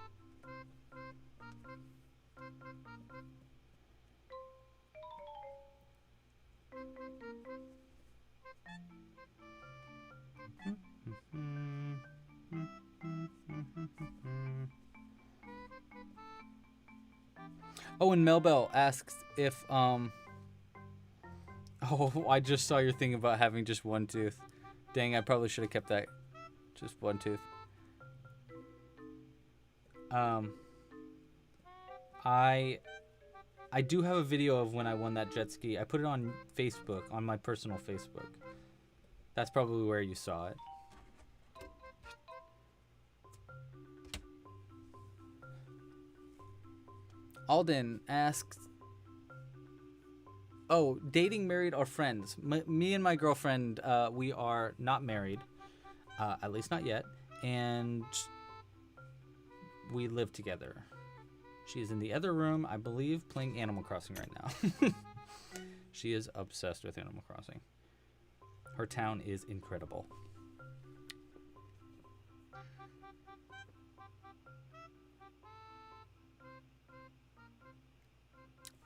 Oh, and Melbell asks if oh, I just saw your thing about having just one tooth. Dang, I probably should have kept that just one tooth. I do have a video of when I won that jet ski. I put it on Facebook, on my personal Facebook. That's probably where you saw it. Alden asks, oh, dating, married, or friends? Me and my girlfriend, we are not married, at least not yet, and we live together. She's in the other room, I believe, playing Animal Crossing right now. She is obsessed with Animal Crossing. Her town is incredible.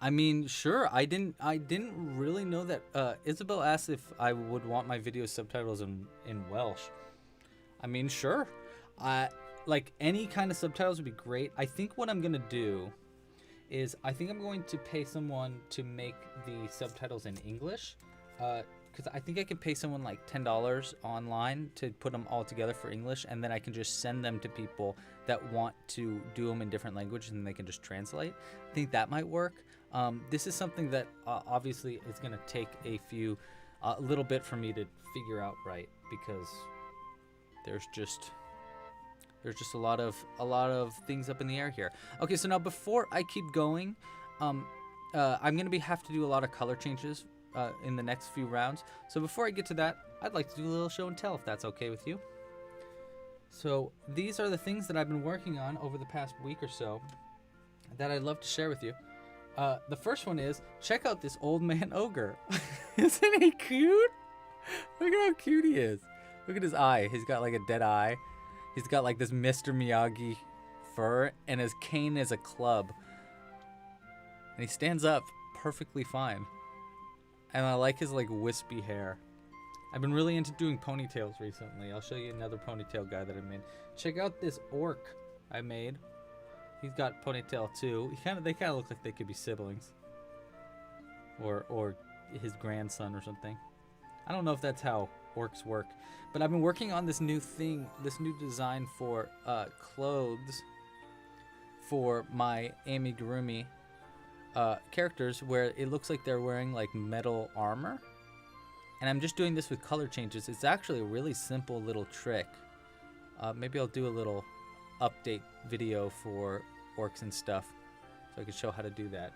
I mean, sure. I didn't really know that. Isabel asked if I would want my video subtitles in Welsh. I mean, sure. Like any kind of subtitles would be great. I think what I'm gonna do is I think I'm going to pay someone to make the subtitles in English, because I think I can pay someone like $10 online to put them all together for English, and then I can just send them to people that want to do them in different languages, and they can just translate. I think that might work. This is something that obviously is going to take a little bit for me to figure out right, because there's just a lot of things up in the air here. Okay, so now before I keep going, I'm going to have to do a lot of color changes in the next few rounds. So before I get to that, I'd like to do a little show and tell, if that's okay with you. So these are the things that I've been working on over the past week or so that I'd love to share with you. The first one is, check out this old man ogre. Isn't he cute? Look at how cute he is. Look at his eye. He's got like a dead eye. He's got like this Mr. Miyagi fur, and his cane is a club. And he stands up perfectly fine. And I like his like wispy hair. I've been really into doing ponytails recently. I'll show you another ponytail guy that I made. Check out this orc I made. He's got ponytail too. They kind of look like they could be siblings. Or his grandson or something. I don't know if that's how orcs work. But I've been working on this new thing, this new design for clothes for my amigurumi characters, where it looks like they're wearing like metal armor. And I'm just doing this with color changes. It's actually a really simple little trick. Maybe I'll do a little update video for orcs and stuff so I can show how to do that.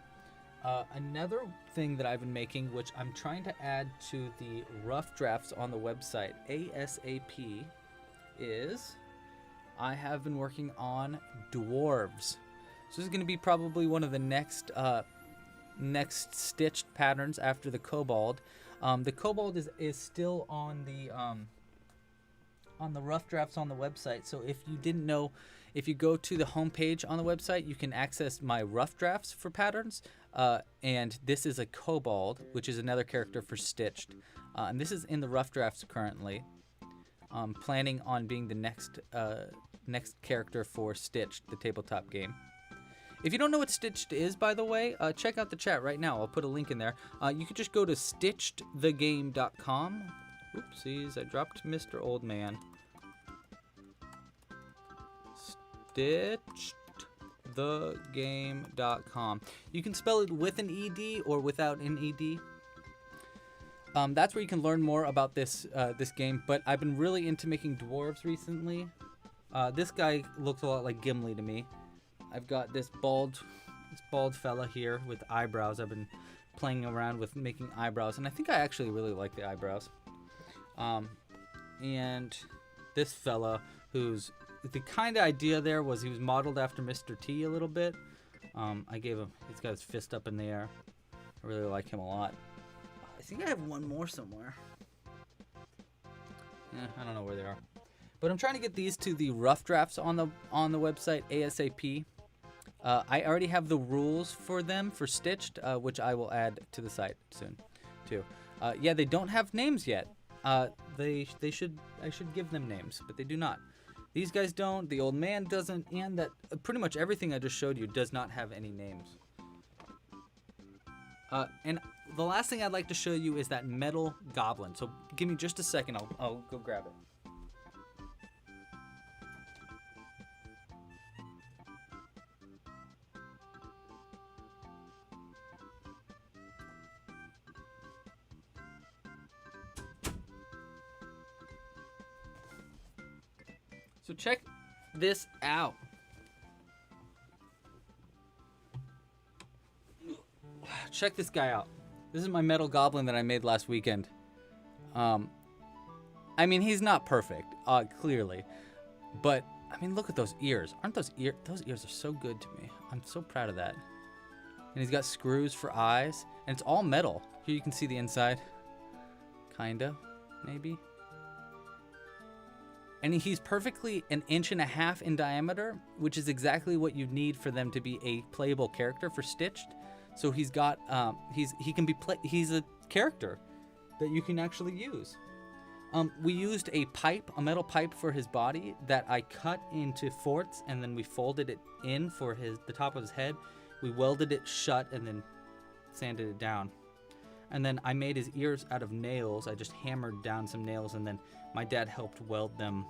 Another thing that I've been making, which I'm trying to add to the rough drafts on the website ASAP, is I have been working on dwarves. So this is going to be probably one of the next stitched patterns after the kobold. The kobold is still on the rough drafts on the website. So if you didn't know, if you go to the homepage on the website, you can access my rough drafts for patterns. And this is a kobold, which is another character for stitched. And this is in the rough drafts currently. Planning on being the next next character for Stitched, the tabletop game. If you don't know what Stitched is, by the way, check out the chat right now. I'll put a link in there. You could just go to stitchedthegame.com. Oopsies, I dropped Mr. Old Man. Stitchedthegame.com. You can spell it with an ED or without an ED. That's where you can learn more about this game. But I've been really into making dwarves recently. This guy looks a lot like Gimli to me. I've got this bald fella here with eyebrows. I've been playing around with making eyebrows, and I think I actually really like the eyebrows. And this fella, who's the kind of idea there was he was modeled after Mr. T a little bit. I gave him, he's got his fist up in the air. I really like him a lot. I think I have one more somewhere. I don't know where they are. But I'm trying to get these to the rough drafts on the website ASAP. I already have the rules for them for Stitched, which I will add to the site soon, too. Yeah, they don't have names yet. I should give them names, but they do not. These guys don't. The old man doesn't, and that pretty much everything I just showed you does not have any names. And the last thing I'd like to show you is that metal goblin. So give me just a second. I'll go grab it. So check this out. Check this guy out. This is my metal goblin that I made last weekend. I mean, he's not perfect, clearly. But, I mean, look at those ears. Aren't those ears? Those ears are so good to me. I'm so proud of that. And he's got screws for eyes. And it's all metal. Here you can see the inside. Kinda, maybe. And he's perfectly 1.5 inches in diameter, which is exactly what you need for them to be a playable character for Stitched. So he's got he's a character that you can actually use. We used a metal pipe for his body that I cut into forts, and then we folded it in for the top of his head. We welded it shut and then sanded it down. And then I made his ears out of nails. I just hammered down some nails, and then my dad helped weld them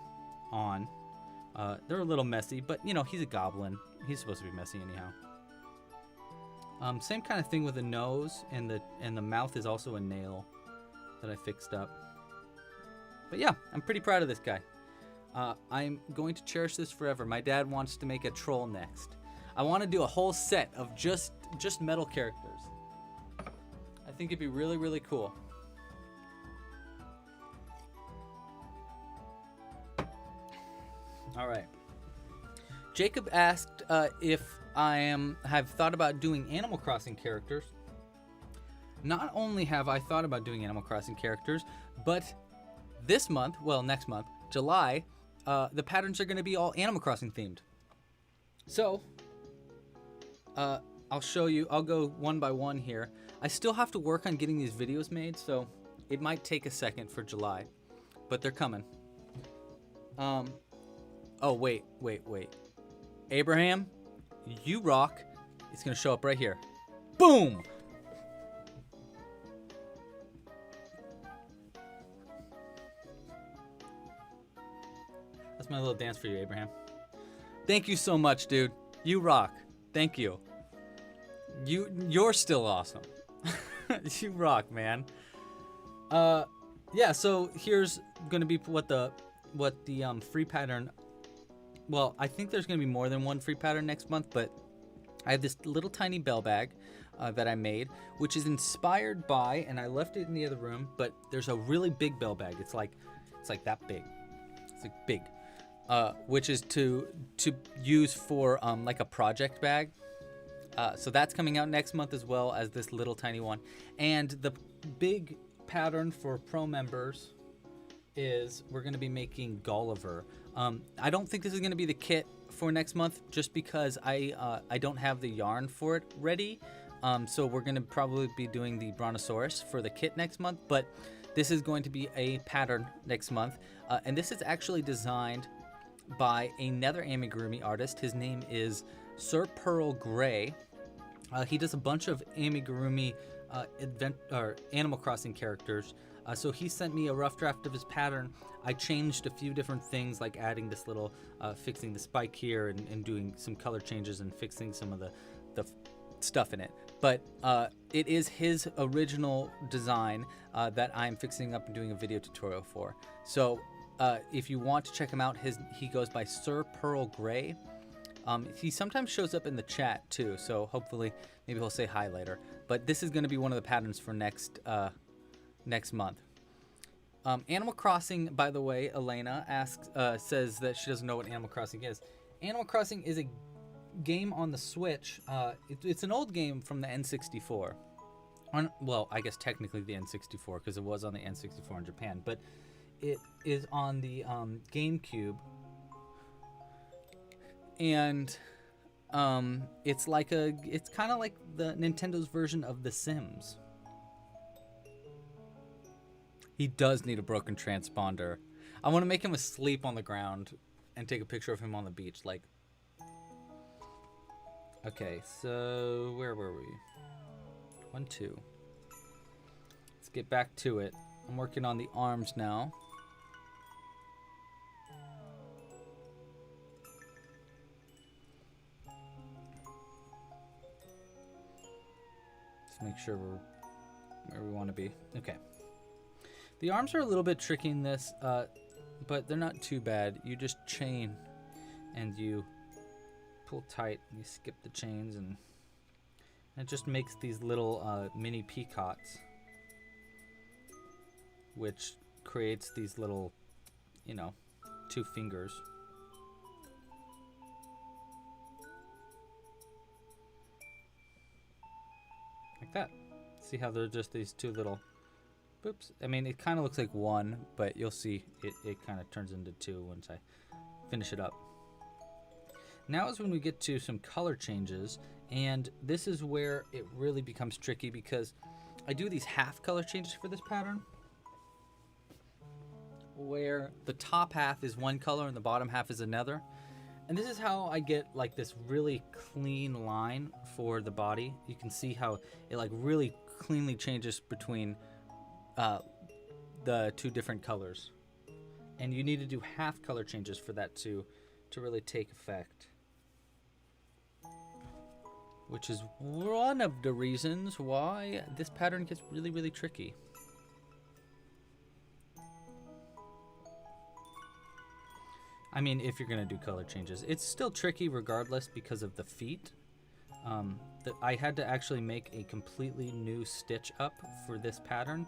on. They're a little messy, but you know, he's a goblin. He's supposed to be messy anyhow. Same kind of thing with the nose, and the mouth is also a nail that I fixed up. But yeah, I'm pretty proud of this guy. I'm going to cherish this forever. My dad wants to make a troll next. I want to do a whole set of just metal characters. I think it'd be really, really cool. All right. Jacob asked if I have thought about doing Animal Crossing characters. Not only have I thought about doing Animal Crossing characters, but this month, well, next month, July, the patterns are going to be all Animal Crossing themed. So, I'll show you. I'll go one by one here. I still have to work on getting these videos made, so it might take a second for July, but they're coming. Oh, wait. Abraham, you rock. It's going to show up right here. Boom! That's my little dance for you, Abraham. Thank you so much, dude. You rock. Thank you. You're still awesome. You rock, man. Yeah, so here's going to be what the free pattern. Well, I think there's going to be more than one free pattern next month, but I have this little tiny bell bag that I made, which is inspired by, and I left it in the other room, but there's a really big bell bag. It's like that big. It's like big, which is to use for like a project bag. So that's coming out next month, as well as this little tiny one. And the big pattern for pro members is we're going to be making Gulliver. I don't think this is going to be the kit for next month, just because I don't have the yarn for it ready. So we're going to probably be doing the Brontosaurus for the kit next month, but this is going to be a pattern next month. And this is actually designed by another amigurumi artist. His name is Sir Pearl Gray. He does a bunch of amigurumi Animal Crossing characters. So he sent me a rough draft of his pattern. I changed a few different things, like adding this little, fixing the spike here and doing some color changes and fixing some of the stuff in it. But it is his original design that I'm fixing up and doing a video tutorial for. So if you want to check him out, he goes by Sir Pearl Gray. He sometimes shows up in the chat too, so hopefully maybe he'll say hi later. But this is going to be one of the patterns for next month. Animal Crossing, by the way, Elena says that she doesn't know what Animal Crossing is. Animal Crossing is a game on the Switch. It's an old game from the N64. Well, I guess technically the N64 because it was on the N64 in Japan, but it is on the GameCube. And it's kind of like the Nintendo's version of The Sims. He does need a broken transponder. I want to make him asleep on the ground and take a picture of him on the beach. Like, okay, so where were we? 1, 2. Let's get back to it. I'm working on the arms now. Let's make sure we're where we want to be. Okay. The arms are a little bit tricky in this, but they're not too bad. You just chain and you pull tight and you skip the chains, and it just makes these little mini peacocks, which creates these little, 2 fingers. Like that. See how they're just these 2 little boops? I mean, it kind of looks like 1, but you'll see it kind of turns into 2 once I finish it up. Now is when we get to some color changes, and this is where it really becomes tricky because I do these half color changes for this pattern, where the top half is one color and the bottom half is another. And this is how I get like this really clean line for the body. You can see how it like really cleanly changes between the 2 different colors. And you need to do half color changes for that to really take effect. Which is one of the reasons why this pattern gets really, really tricky. I mean, if you're going to do color changes. It's still tricky regardless because of the feet. I had to actually make a completely new stitch up for this pattern.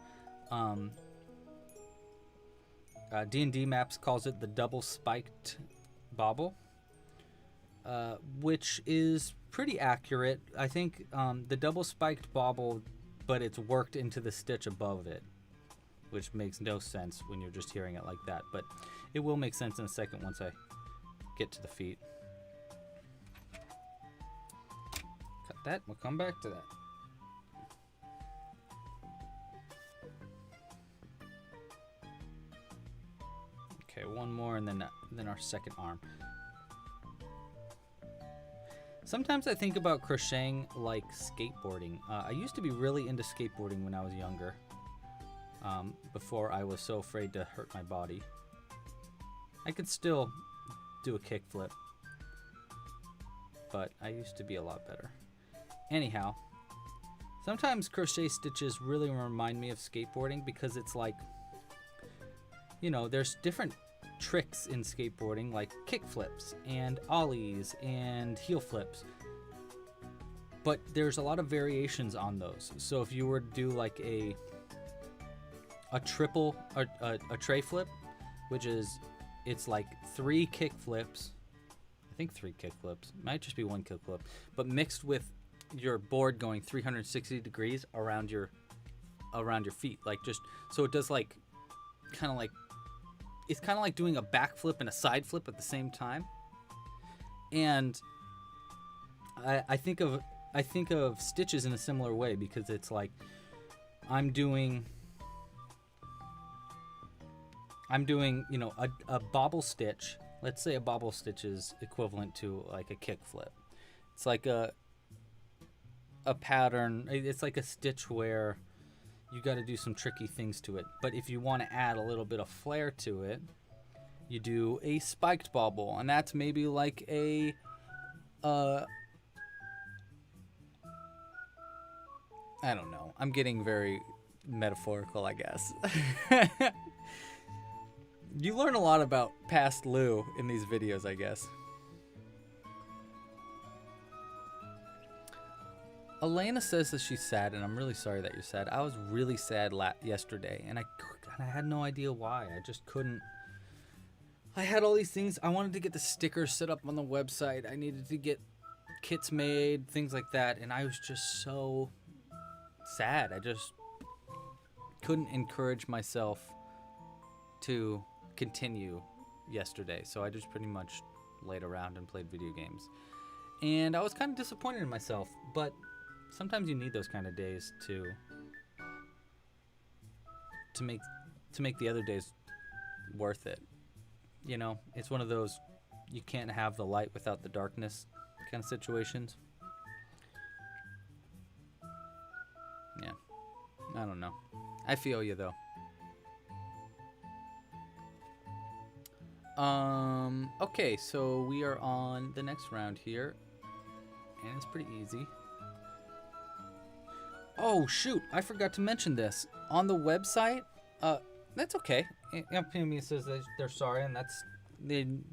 D&D Maps calls it the double spiked bobble, which is pretty accurate. I think the double spiked bobble, but it's worked into the stitch above it, which makes no sense when you're just hearing it like that, but it will make sense in a second once I get to the feet. Cut that, we'll come back to that. Okay, one more and then our second arm. Sometimes I think about crocheting like skateboarding. I used to be really into skateboarding when I was younger, before I was so afraid to hurt my body. I could still do a kickflip, but I used to be a lot better. Anyhow, sometimes crochet stitches really remind me of skateboarding because it's like, there's different tricks in skateboarding like kick flips and ollies and heel flips, but there's a lot of variations on those. So if you were to do like a triple or a tray flip, which is it's like 3 kick flips, I think 3 kick flips, might just be 1 kick flip, but mixed with your board going 360 degrees around your feet, like just so it does like it's kind of like doing a back flip and a side flip at the same time. And I think of stitches in a similar way because it's like I'm doing a bobble stitch let's say a bobble stitch is equivalent to like a kick flip. It's like a pattern. It's like a stitch where you got to do some tricky things to it. But if you want to add a little bit of flair to it, you do a spiked bobble, and that's maybe like a I don't know. I'm getting very metaphorical, I guess. You learn a lot about past Lou in these videos, I guess. Elena says that she's sad, and I'm really sorry that you're sad. I was really sad yesterday, and I had no idea why. I just couldn't. I had all these things. I wanted to get the stickers set up on the website. I needed to get kits made, things like that, and I was just so sad. I just couldn't encourage myself to continue yesterday, so I just pretty much laid around and played video games. And I was kind of disappointed in myself, but sometimes you need those kind of days to make the other days worth it. You know, it's one of those you can't have the light without the darkness kind of situations. Yeah, I don't know. I feel you though. Okay, so we are on the next round here, and it's pretty easy. Oh shoot, I forgot to mention this. On the website, that's okay. It says that they're sorry, and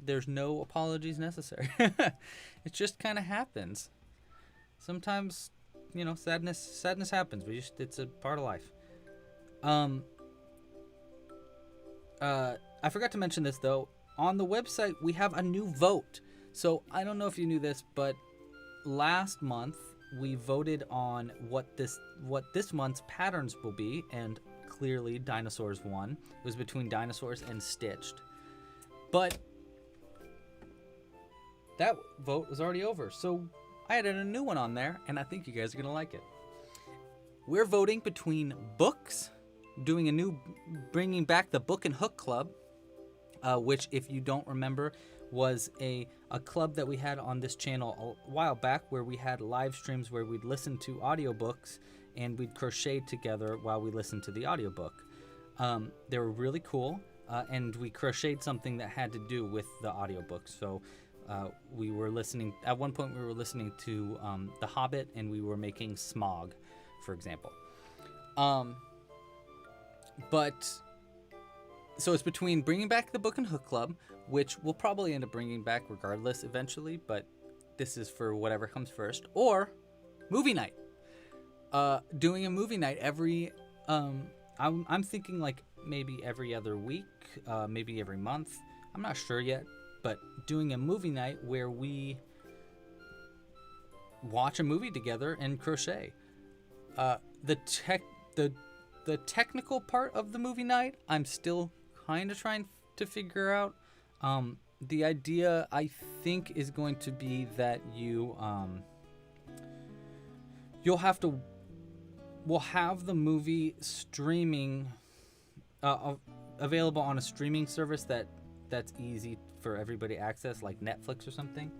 there's no apologies necessary. It just kind of happens. Sometimes, you know, sadness happens. It's a part of life. I forgot to mention this though. On the website, we have a new vote. So I don't know if you knew this, but last month we voted on what this month's patterns will be, and clearly dinosaurs won. It was between dinosaurs and stitched. But that vote was already over, so I added a new one on there, and I think you guys are gonna like it. We're voting between books, doing a new, bringing back the Book and Hook Club, which, if you don't remember, was a club that we had on this channel a while back, where we had live streams where we'd listen to audiobooks and we'd crochet together while we listened to the audiobook. They were really cool, and we crocheted something that had to do with the audiobook. So we were listening, at one point we were listening to The Hobbit, and we were making Smog, for example. So it's between bringing back the Book and Hook Club, which we'll probably end up bringing back regardless eventually, but this is for whatever comes first, or movie night. Doing a movie night every, I'm thinking like maybe every other week, maybe every month. I'm not sure yet, but doing a movie night where we watch a movie together and crochet. The technical part of the movie night, I'm still kind of trying to figure out. The idea, I think, is going to be that we'll have the movie streaming, available on a streaming service that's easy for everybody to access, like Netflix or something.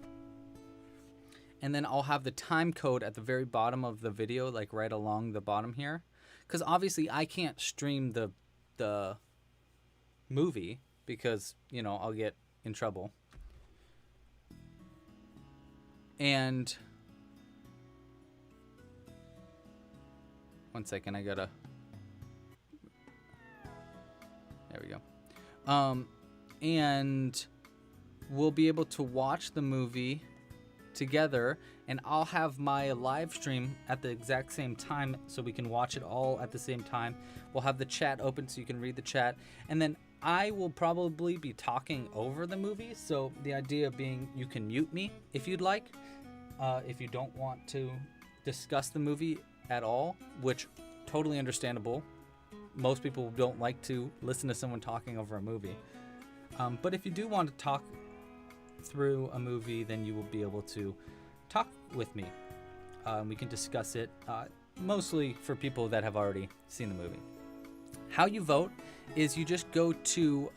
And then I'll have the time code at the very bottom of the video, like right along the bottom here. Because obviously I can't stream the movie because, you know, I'll get in trouble. And one second, I gotta. There we go. And we'll be able to watch the movie together, and I'll have my live stream at the exact same time so we can watch it all at the same time. We'll have the chat open so you can read the chat, and then I will probably be talking over the movie. So the idea being, you can mute me if you'd like, if you don't want to discuss the movie at all, which totally understandable. Most people don't like to listen to someone talking over a movie. But if you do want to talk through a movie, then you will be able to talk with me. We can discuss it, mostly for people that have already seen the movie. How you vote is you just go to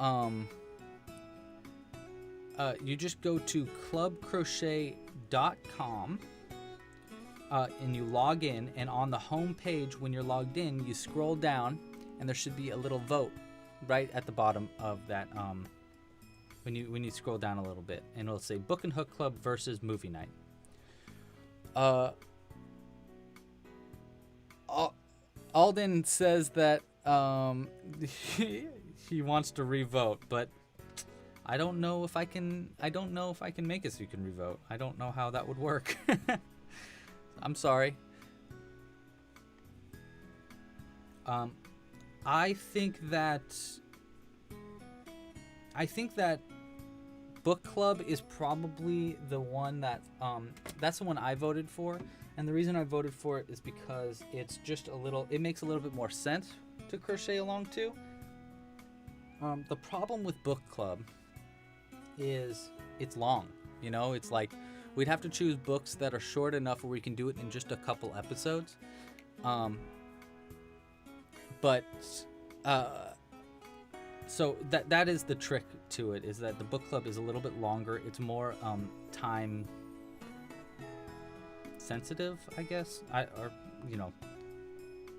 you just go to clubcrochet.com and you log in, and on the home page when you're logged in, you scroll down and there should be a little vote right at the bottom of that when you scroll down a little bit, and it'll say Book and Hook Club versus Movie Night. Alden says that he wants to revote, but I don't know if I can make it so you can revote. I don't know how that would work. I'm sorry. I think that book club is probably the one that that's the one I voted for, and the reason I voted for it is because it makes a little bit more sense to crochet along to. The problem with book club is it's long. You know, it's like we'd have to choose books that are short enough where we can do it in just a couple episodes. So that is the trick to it, is that the book club is a little bit longer. It's more time sensitive, I guess.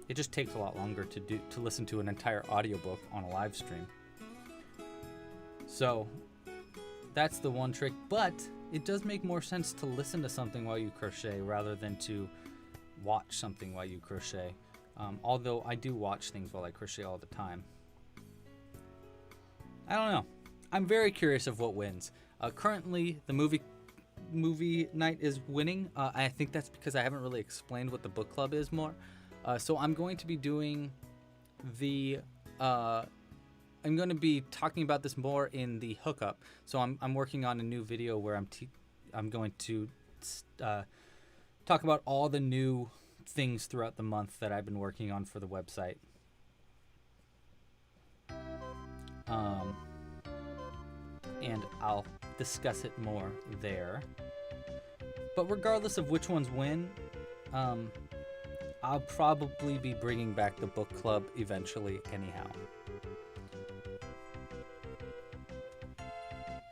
It just takes a lot longer to listen to an entire audiobook on a live stream. So that's the one trick, but it does make more sense to listen to something while you crochet rather than to watch something while you crochet. Although I do watch things while I crochet all the time. I don't know. I'm very curious of what wins. Currently, the movie night is winning. I think that's because I haven't really explained what the book club is more. So I'm going to be doing I'm going to be talking about this more in the hookup. So I'm working on a new video where I'm going to talk about all the new things throughout the month that I've been working on for the website. And I'll discuss it more there. But regardless of which ones win, I'll probably be bringing back the book club eventually anyhow.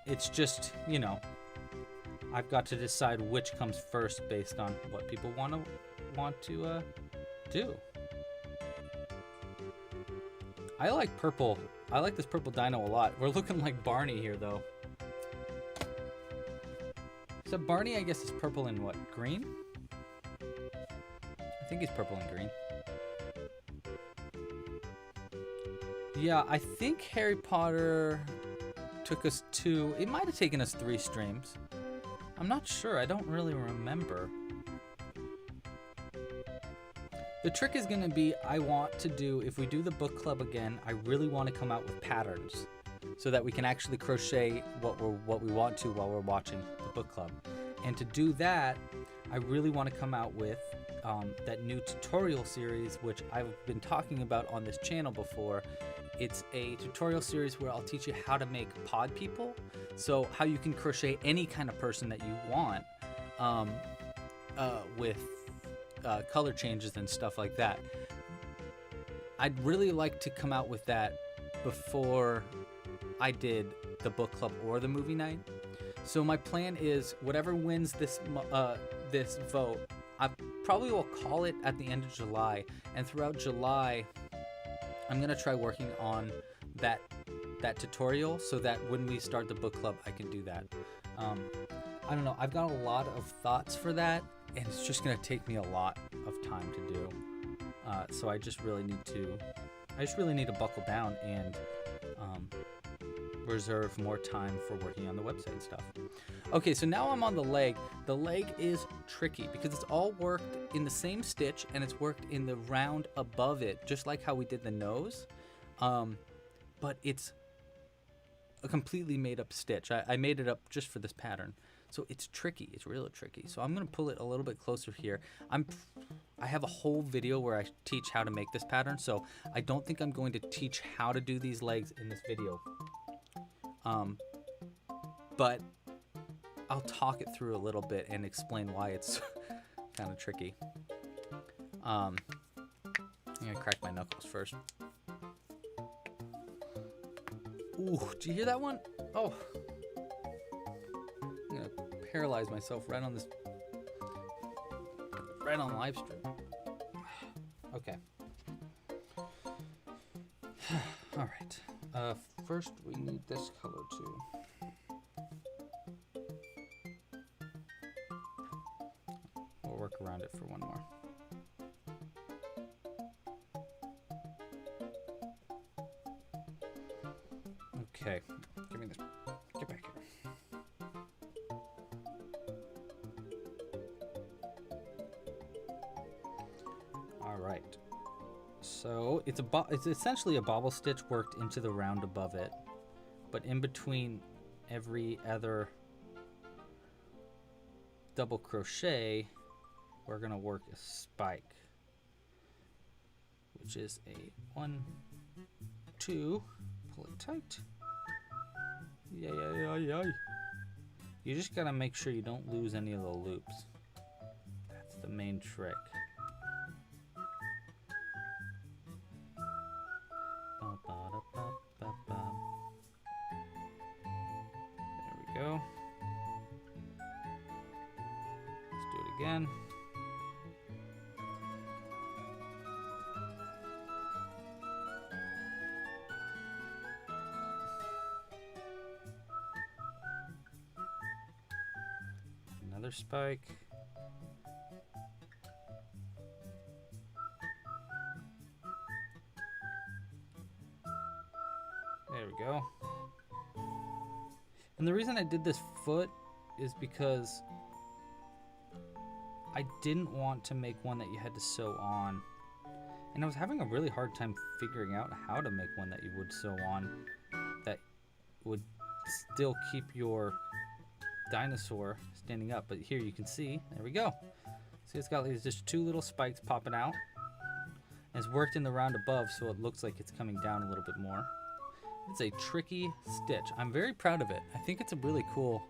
It's just, I've got to decide which comes first based on what people want to do. I like purple. I like this purple dino a lot. We're looking like Barney here, though. Except Barney, I guess, is purple and what? Green? I think he's purple and green. Yeah, I think Harry Potter took us it might have taken us 3 streams. I'm not sure. I don't really remember. The trick is going to be, if we do the book club again, I really want to come out with patterns so that we can actually crochet what we want to while we're watching the book club. And to do that, I really want to come out with that new tutorial series, which I've been talking about on this channel before. It's a tutorial series where I'll teach you how to make pod people, so how you can crochet any kind of person that you want with color changes and stuff like that. I'd really like to come out with that before I did the book club or the movie night. So my plan is whatever wins this vote, I probably will call it at the end of July, and throughout July I'm gonna try working on that tutorial so that when we start the book club I can do that. I don't know, I've got a lot of thoughts for that, and it's just gonna take me a lot of time to do. So I just really need to buckle down and reserve more time for working on the website and stuff. Okay, so now I'm on the leg. The leg is tricky because it's all worked in the same stitch and it's worked in the round above it, just like how we did the nose. But it's a completely made up stitch. I made it up just for this pattern. So it's tricky. It's really tricky. So I'm going to pull it a little bit closer here. I have a whole video where I teach how to make this pattern, so I don't think I'm going to teach how to do these legs in this video. But I'll talk it through a little bit and explain why it's kind of tricky. I'm going to crack my knuckles first. Ooh, did you hear that one? Oh. paralyze myself right on this, right on the live stream. Okay. All right. First we need this color too. We'll work around it for one more. Okay, give me this. Get back here. All right. So it's essentially a bobble stitch worked into the round above it, but in between every other double crochet, we're gonna work a spike, which is a 1, 2. Pull it tight. Yeah. You just gotta make sure you don't lose any of the loops. That's the main trick. There we go. Let's do it again. Another spike. There we go. And the reason I did this foot is because I didn't want to make one that you had to sew on. And I was having a really hard time figuring out how to make one that you would sew on that would still keep your dinosaur standing up. But here you can see, there we go. See, it's got these just 2 little spikes popping out. And it's worked in the round above so it looks like it's coming down a little bit more. It's a tricky stitch. I'm very proud of it. I think it's a really cool.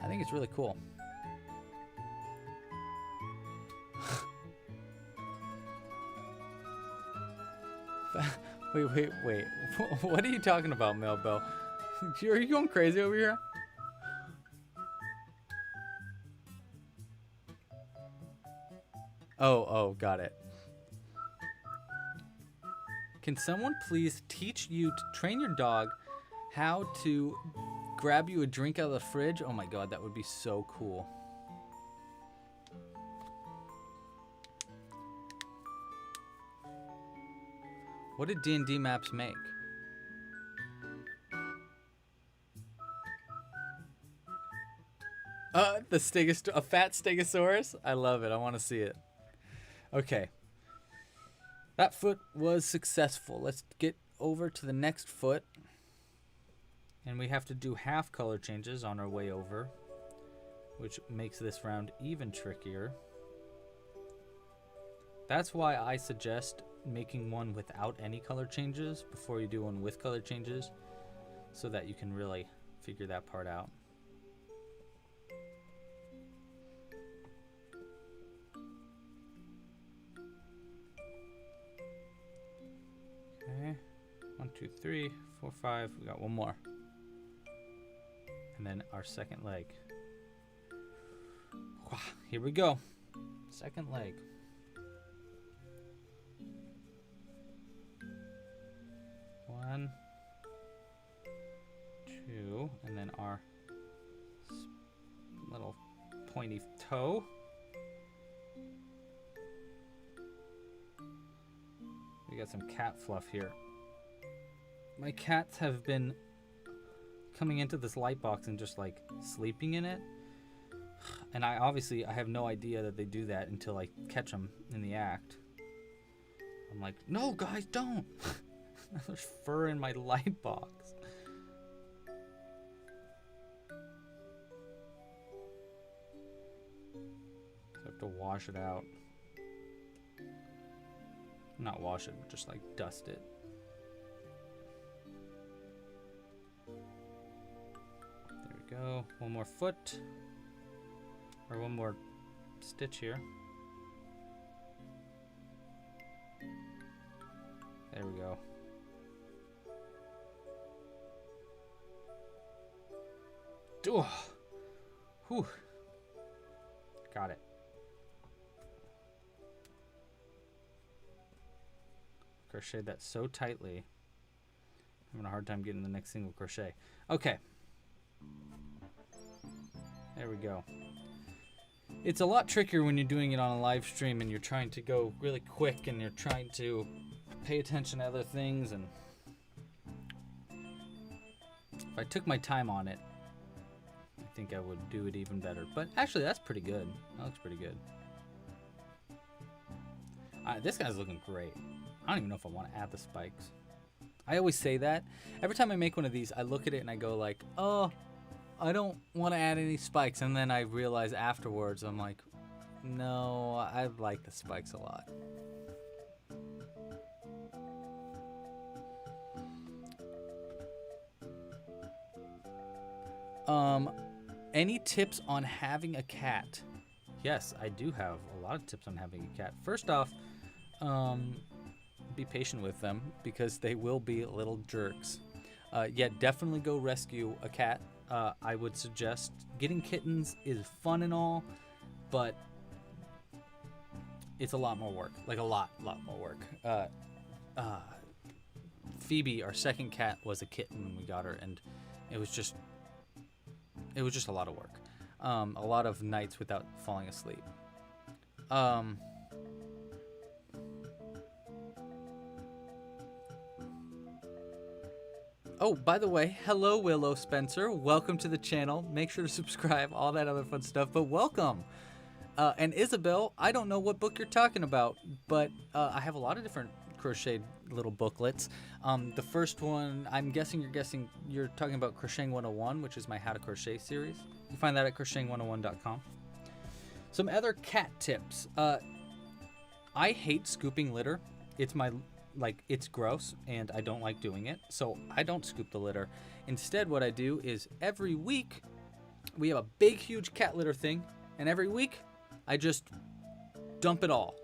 I think it's really cool. Wait. What are you talking about, Melbell? Are you going crazy over here? Oh, got it. Can someone please train your dog how to grab you a drink out of the fridge? Oh my god, that would be so cool. What did D&D maps make? A fat stegosaurus? I love it. I want to see it. Okay. That foot was successful. Let's get over to the next foot. And we have to do half color changes on our way over, which makes this round even trickier. That's why I suggest making one without any color changes before you do one with color changes, so that you can really figure that part out. Okay, 1, 2, 3, 4, 5. We got one more. And then our second leg. Here we go. Second leg. One, 2, and then our little pointy toe. We got some cat fluff here. My cats have been coming into this light box and just like sleeping in it. And I have no idea that they do that until I catch them in the act. I'm like, no guys, don't. There's fur in my light box. So I have to wash it out. Not wash it, but just like dust it. There we go. One more foot. Or one more stitch here. There we go. Whew. Got it. Crochet that so tightly. I'm having a hard time getting the next single crochet. Okay. There we go. It's a lot trickier when you're doing it on a live stream and you're trying to go really quick and you're trying to pay attention to other things. And if I took my time on it, I think I would do it even better. But actually, that's pretty good. That looks pretty good. This guy's looking great. I don't even know if I want to add the spikes. I always say that. Every time I make one of these, I look at it and I go like, oh, I don't want to add any spikes. And then I realize afterwards, I'm like, no, I like the spikes a lot. Any tips on having a cat? Yes, I do have a lot of tips on having a cat. First off, be patient with them because they will be little jerks. Yeah, definitely go rescue a cat. I would suggest getting kittens is fun and all, but it's a lot more work. Like a lot more work. Phoebe, our second cat, was a kitten when we got her, and it was just a lot of work. A lot of nights without falling asleep. Oh, by the way, hello, Willow Spencer. Welcome to the channel. Make sure to subscribe, all that other fun stuff, but welcome. And Isabel, I don't know what book you're talking about, but I have a lot of different crochet little booklets. The first one, I'm guessing you're talking about Crocheting 101, which is my How to Crochet series. You can find that at crocheting101.com. Some other cat tips. I hate scooping litter. It's gross and I don't like doing it, so I don't scoop the litter. Instead, what I do is every week we have a big, huge cat litter thing, and every week I just dump it all.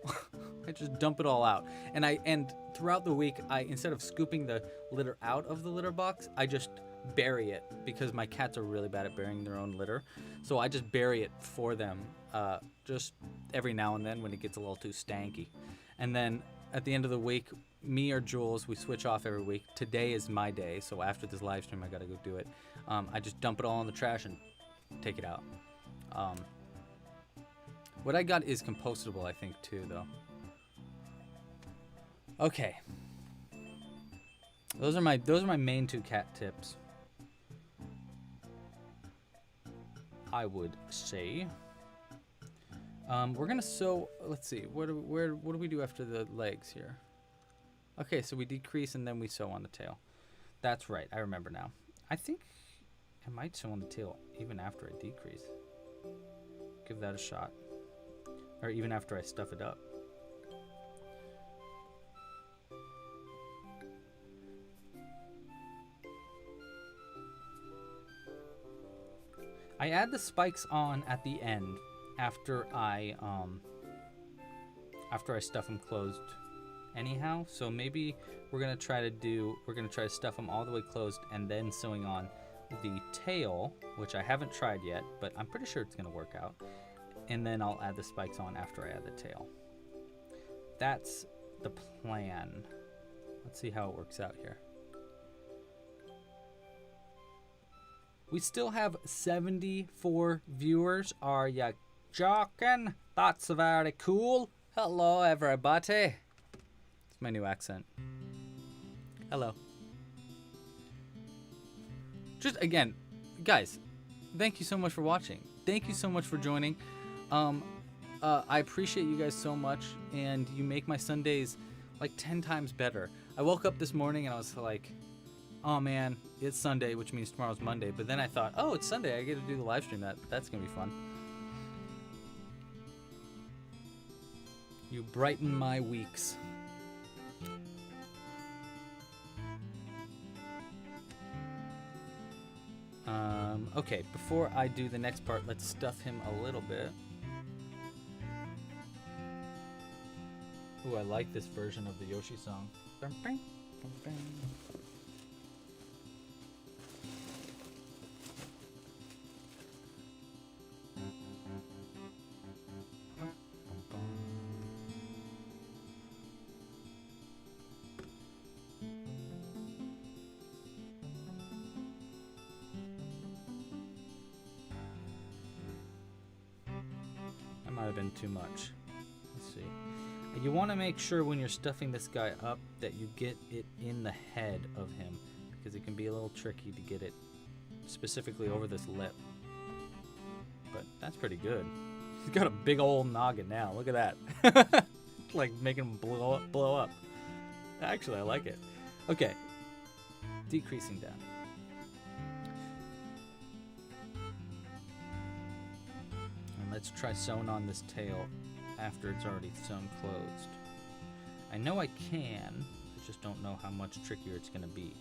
I just dump it all out. And throughout the week, instead of scooping the litter out of the litter box, I just bury it because my cats are really bad at burying their own litter. So I just bury it for them just every now and then when it gets a little too stanky. And then at the end of the week, me or Jules, we switch off every week. Today is my day, so after this live stream, I gotta go do it. I just dump it all in the trash and take it out. What I got is compostable, I think, too, though. Okay. Those are my main two cat tips. I would say. We're gonna sew. Let's see. What do we do after the legs here? Okay, so we decrease and then we sew on the tail. That's right. I remember now. I think I might sew on the tail even after I decrease. Give that a shot. Or even after I stuff it up. I add the spikes on at the end after I stuff them closed anyhow. So maybe we're gonna try to stuff them all the way closed and then sewing on the tail, which I haven't tried yet, but I'm pretty sure it's gonna work out. And then I'll add the spikes on after I add the tail. That's the plan. Let's see how it works out here. We still have 74 viewers. Are ya joking? That's very cool. Hello, everybody. It's my new accent. Hello. Just again, guys, thank you so much for watching. Thank you so much for joining. I appreciate you guys so much, and you make my Sundays like 10 times better. I woke up this morning and I was like, oh man, it's Sunday, which means tomorrow's Monday. But then I thought, oh, it's Sunday. I get to do the live stream. That's gonna be fun. You brighten my weeks. Okay, before I do the next part, let's stuff him a little bit. Ooh, I like this version of the Yoshi song. might have been too much. Let's see. You want to make sure when you're stuffing this guy up that you get it in the head of him, because it can be a little tricky to get it specifically over this lip. But that's pretty good. He's got a big old noggin now. Look at that. Like making him blow up. Actually, I like it. Okay. Decreasing down. And let's try sewing on this tail after it's already sewn closed. I know I can, I just don't know how much trickier it's going to be.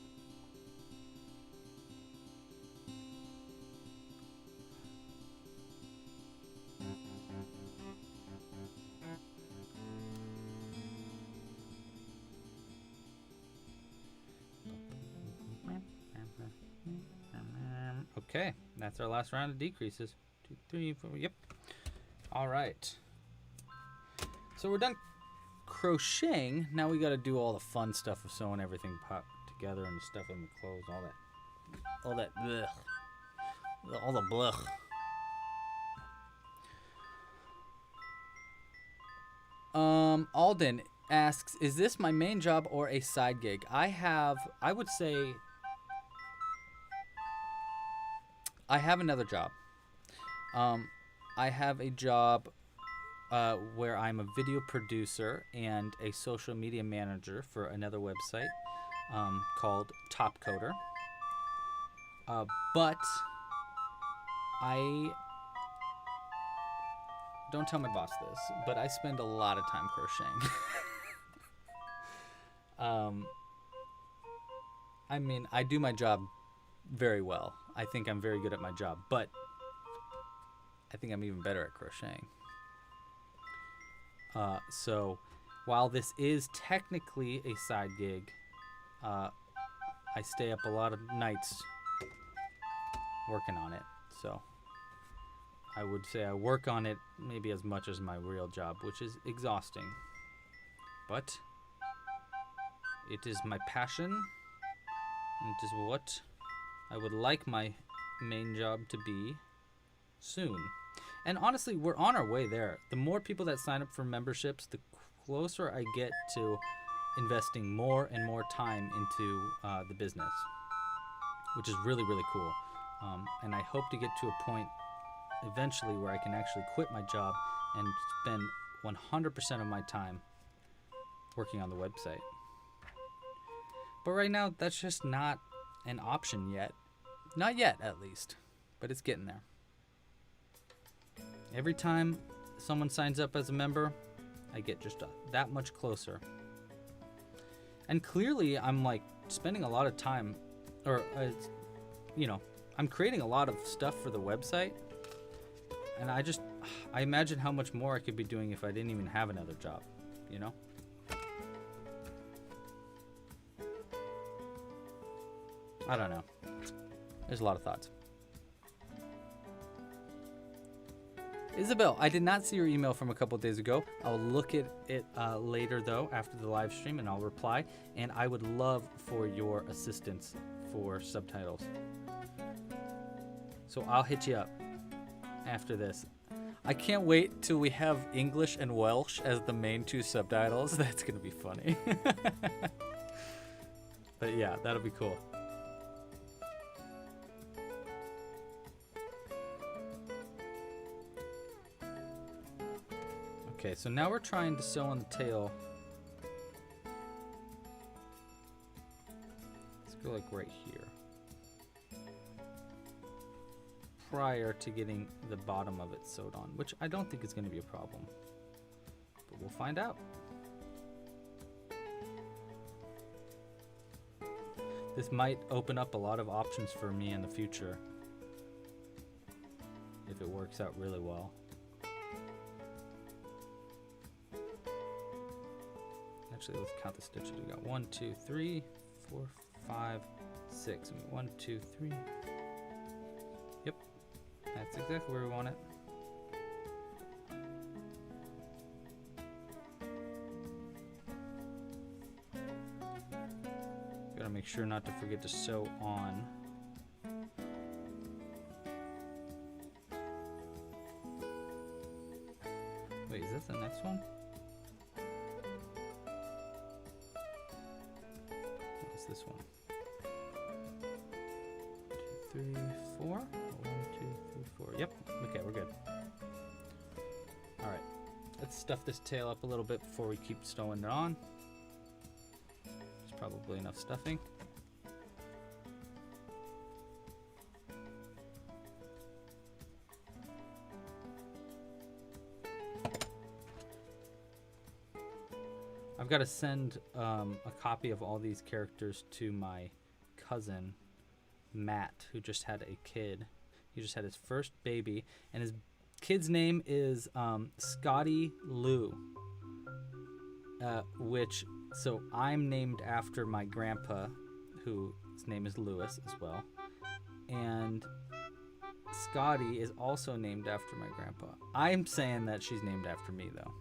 Okay, that's our last round of decreases. 2, 3, 4, yep. All right. So we're done crocheting. Now we got to do all the fun stuff of sewing everything together and stuffing the clothes, all that blech. All the blech. Alden asks, is this my main job or a side gig? I would say I have another job. I have a job where I'm a video producer and a social media manager for another website called Top Coder. But I don't tell my boss this, but I spend a lot of time crocheting. I mean, I do my job very well. I think I'm very good at my job, but I think I'm even better at crocheting. So while this is technically a side gig, I stay up a lot of nights working on it. So I would say I work on it maybe as much as my real job, which is exhausting. But it is my passion, and it is what I would like my main job to be soon. And honestly, we're on our way there. The more people that sign up for memberships, the closer I get to investing more and more time into the business, which is really, really cool. And I hope to get to a point eventually where I can actually quit my job and spend 100% of my time working on the website. But right now, that's just not an option yet. Not yet, at least. But it's getting there. Every time someone signs up as a member, I get just that much closer. And clearly, I'm like spending a lot of time, or I'm creating a lot of stuff for the website. And I imagine how much more I could be doing if I didn't even have another job, you know? I don't know. There's a lot of thoughts. Isabel, I did not see your email from a couple of days ago. I'll look at it later, though, after the live stream, and I'll reply. And I would love for your assistance for subtitles. So I'll hit you up after this. I can't wait till we have English and Welsh as the main two subtitles. That's going to be funny. But yeah, that'll be cool. Okay, so now we're trying to sew on the tail. Let's go like right here. Prior to getting the bottom of it sewed on, which I don't think is going to be a problem. But we'll find out. This might open up a lot of options for me in the future if it works out really well. Actually, let's count the stitches. We got 1, 2, 3, 4, 5, 6. 1, 2, 3. Yep, that's exactly where we want it. Gotta make sure not to forget to sew on. one? What's this one? 2, 3, 4. 1, 2, 3, 4. Yep. Okay, we're good. All right. Let's stuff this tail up a little bit before we keep sewing it on. There's probably enough stuffing. I've got to send a copy of all these characters to my cousin, Matt, who just had a kid. He just had his first baby, and his kid's name is Scotty Lou, so I'm named after my grandpa, whose name is Lewis as well, and Scotty is also named after my grandpa. I'm saying that she's named after me, though.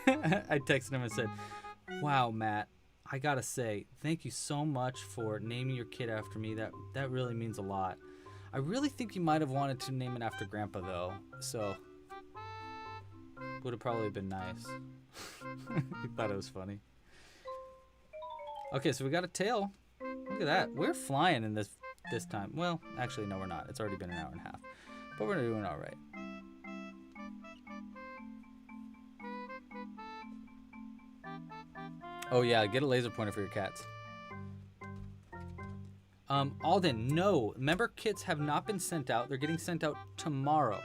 I texted him and said, wow, Matt, I gotta say, thank you so much for naming your kid after me. That really means a lot. I really think you might have wanted to name it after Grandpa, though, so would have probably been nice. He thought it was funny. Okay, so we got a tail. Look at that. We're flying in this time. Well, actually, no, we're not. It's already been an hour and a half, but we're doing all right. Oh yeah, get a laser pointer for your cats. Alden, no. Member kits have not been sent out. They're getting sent out tomorrow,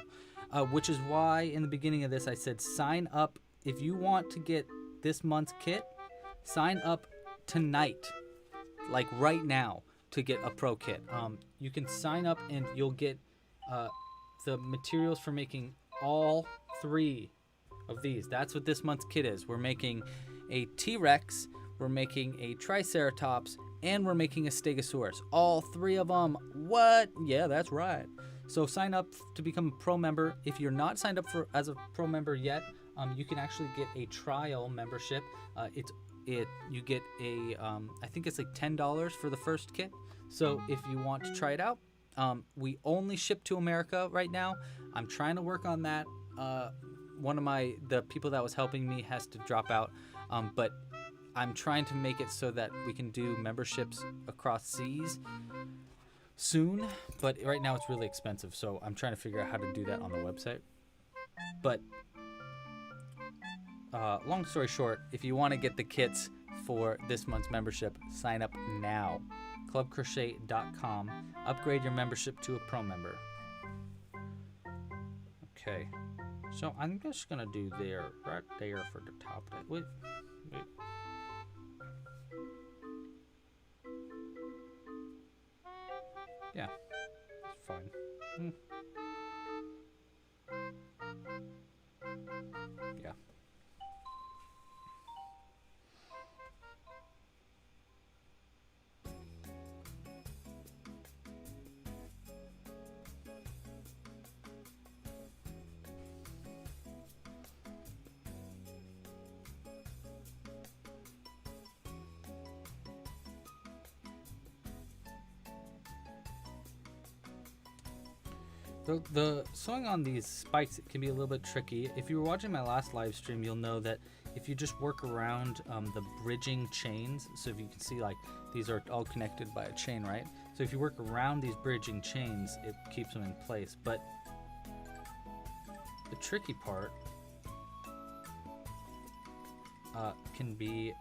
which is why in the beginning of this I said sign up. If you want to get this month's kit, sign up tonight, like right now, to get a pro kit. You can sign up and you'll get the materials for making all 3 of these. That's what this month's kit is. We're making a T-Rex, we're making a Triceratops, and we're making a Stegosaurus. All 3 of them. What? Yeah, that's right. So sign up to become a pro member. If you're not signed up as a pro member yet, you can actually get a trial membership. You get a I think it's like $10 for the first kit. So if you want to try it out, we only ship to America right now. I'm trying to work on that. One of the people that was helping me has to drop out, but I'm trying to make it so that we can do memberships across seas soon, but right now it's really expensive, so I'm trying to figure out how to do that on the website. But long story short, if you want to get the kits for this month's membership, sign up now. clubcrochet.com. Upgrade your membership to a pro member. Okay, so I'm just gonna do right there for the top. Wait. Yeah, it's fine. Yeah. The sewing on these spikes can be a little bit tricky. If you were watching my last live stream, you'll know that if you just work around the bridging chains, so if you can see, like, these are all connected by a chain, right? So if you work around these bridging chains, it keeps them in place. But the tricky part can be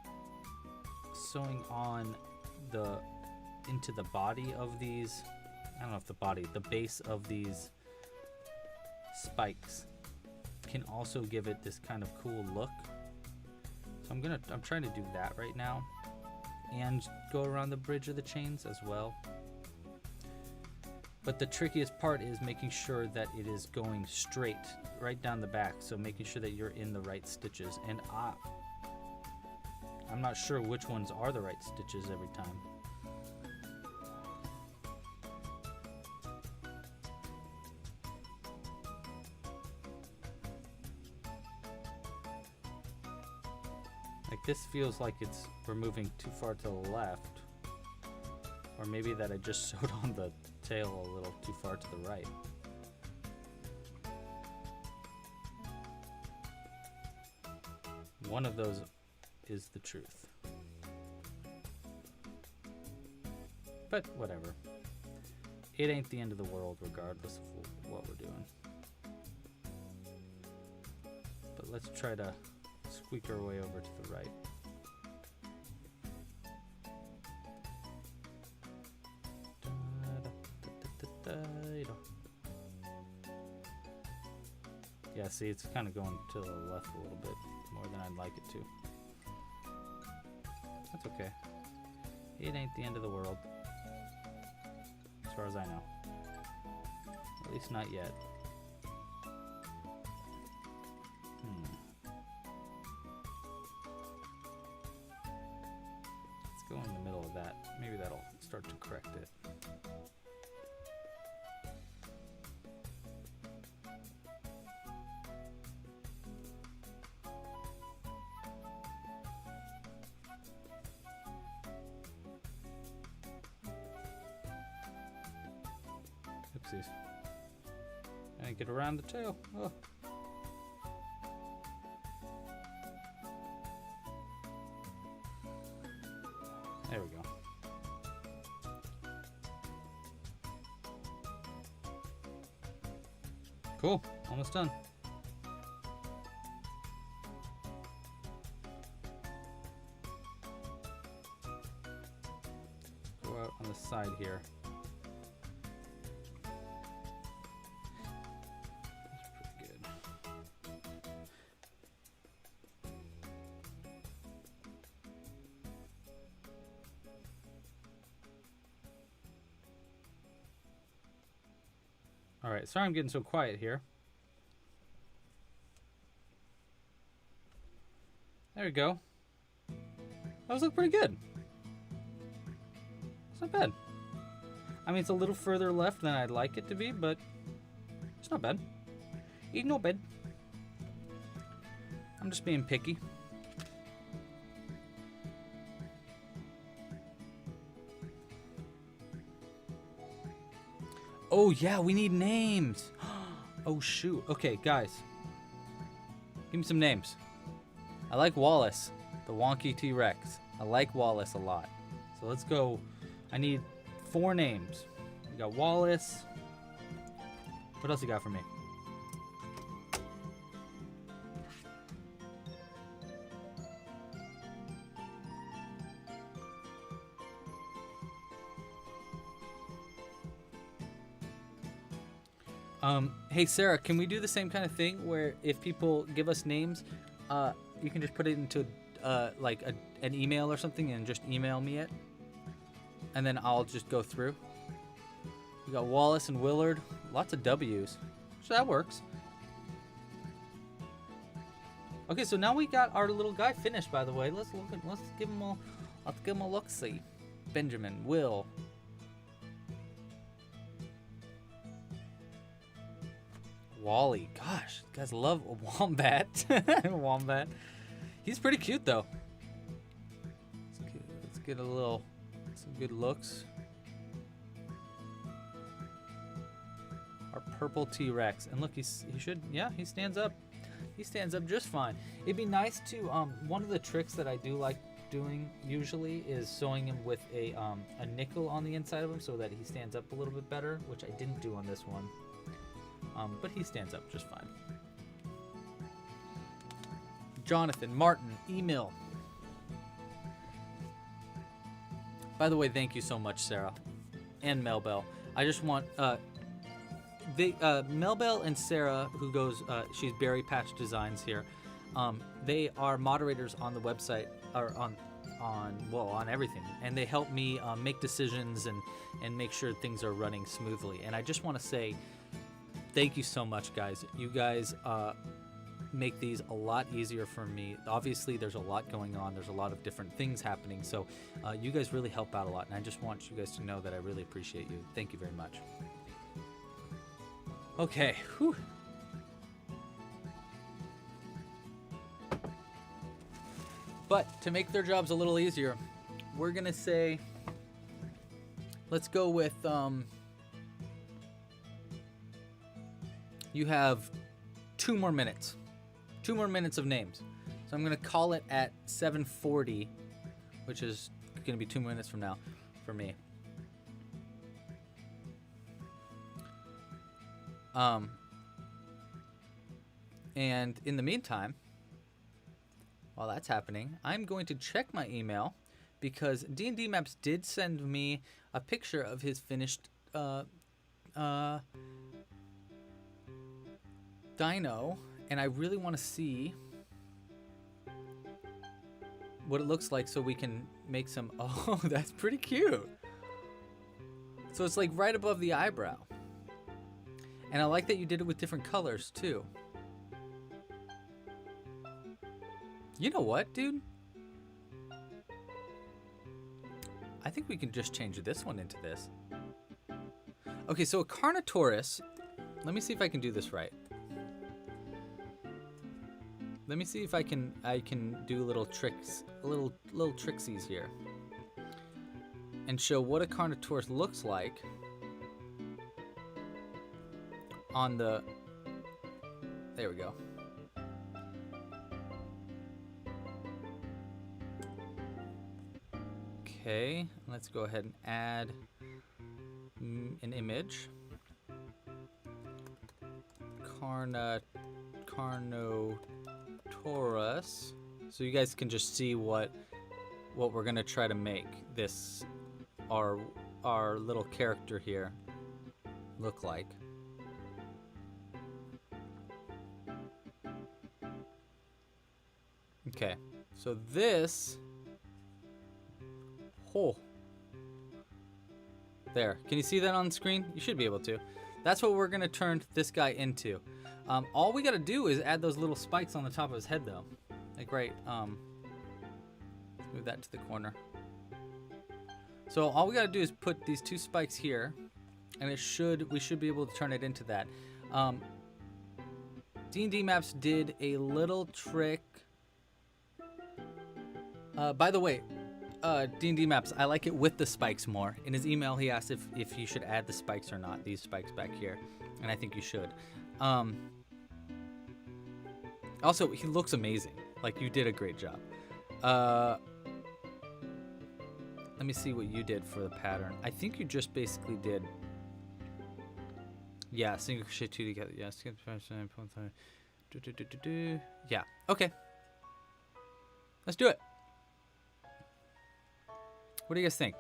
sewing on into the body of these. I don't know if the base of these spikes can also give it this kind of cool look. So I'm trying to do that right now and go around the bridge of the chains as well. But the trickiest part is making sure that it is going straight right down the back. So making sure that you're in the right stitches. And I'm not sure which ones are the right stitches every time. Like, this feels like we're moving too far to the left, or maybe that I just sewed on the tail a little too far to the right. One of those is the truth. But whatever. It ain't the end of the world regardless of what we're doing. But let's try to squeak our way over to the right. Yeah, see, it's kind of going to the left a little bit more than I'd like it to. That's okay. It ain't the end of the world. As far as I know. At least not yet. Let's go in the middle of that. Maybe that'll start to correct it. Oopsies. And get around the tail. Oh. There we go. Cool. Almost done. Go out on the side here. All right, sorry I'm getting so quiet here. There we go. Those look pretty good. It's not bad. I mean, it's a little further left than I'd like it to be, but it's not bad. Ain't no bad. I'm just being picky. Oh, yeah, we need names. Oh, shoot. Okay, guys. Give me some names. I like Wallace, the wonky T-Rex. I like Wallace a lot. So let's go. I need 4 names. We got Wallace. What else you got for me? Hey Sarah, can we do the same kind of thing where if people give us names, you can just put it into like an email or something and just email me it, and then I'll just go through. We got Wallace and Willard, lots of W's, so that works. Okay, so now we got our little guy finished. By the way, let's give him a look. See, Benjamin, Will. Wally, gosh, you guys love a wombat. Wombat. He's pretty cute though. Let's get some good looks. Our purple T-Rex, and look, he stands up. He stands up just fine. It'd be nice to one of the tricks that I do like doing usually is sewing him with a nickel on the inside of him so that he stands up a little bit better, which I didn't do on this one. But he stands up just fine. Jonathan, Martin, Emil. By the way, thank you so much, Sarah. And Melbell. I just want... Melbell and Sarah, who goes... she's Berry Patch Designs here. They are moderators on the website, or on everything. And they help me make decisions and make sure things are running smoothly. And I just want to say... thank you so much, guys. You guys make these a lot easier for me. Obviously, there's a lot going on. There's a lot of different things happening. So you guys really help out a lot. And I just want you guys to know that I really appreciate you. Thank you very much. Okay. Whew. But to make their jobs a little easier, we're going to say, let's go with... you have 2 more minutes. 2 more minutes of names. So I'm going to call it at 7:40, which is going to be 2 minutes from now for me. And in the meantime, while that's happening, I'm going to check my email because D&D Maps did send me a picture of his finished dino, and I really want to see what it looks like so we can make some. Oh, that's pretty cute. So it's like right above the eyebrow. And I like that you did it with different colors too. You know what, dude? I think we can just change this one into this. Okay, so a Carnotaurus. Let me see if I can do this right. Let me see if I can do little tricks, little tricksies here, and show what a Carnotaurus looks like on the. There we go. Okay, let's go ahead and add an image. Carnotaurus. So you guys can just see what we're gonna try to make this our little character here look like. Okay, so this. Oh. There. Can you see that on the screen? You should be able to. That's what we're going to turn this guy into. All we got to do is add those little spikes on the top of his head, though. Like, right. Let's move that to the corner. So all we got to do is put these 2 spikes here, and we should be able to turn it into that. D&D Maps did a little trick. By the way, D&D Maps, I like it with the spikes more. In his email, he asked if you should add the spikes or not, these spikes back here, and I think you should. Also, he looks amazing. Like, you did a great job. Let me see what you did for the pattern. I think you just basically did, yeah, single crochet 2 together. Yeah, yeah, okay. Let's do it. What do you guys think?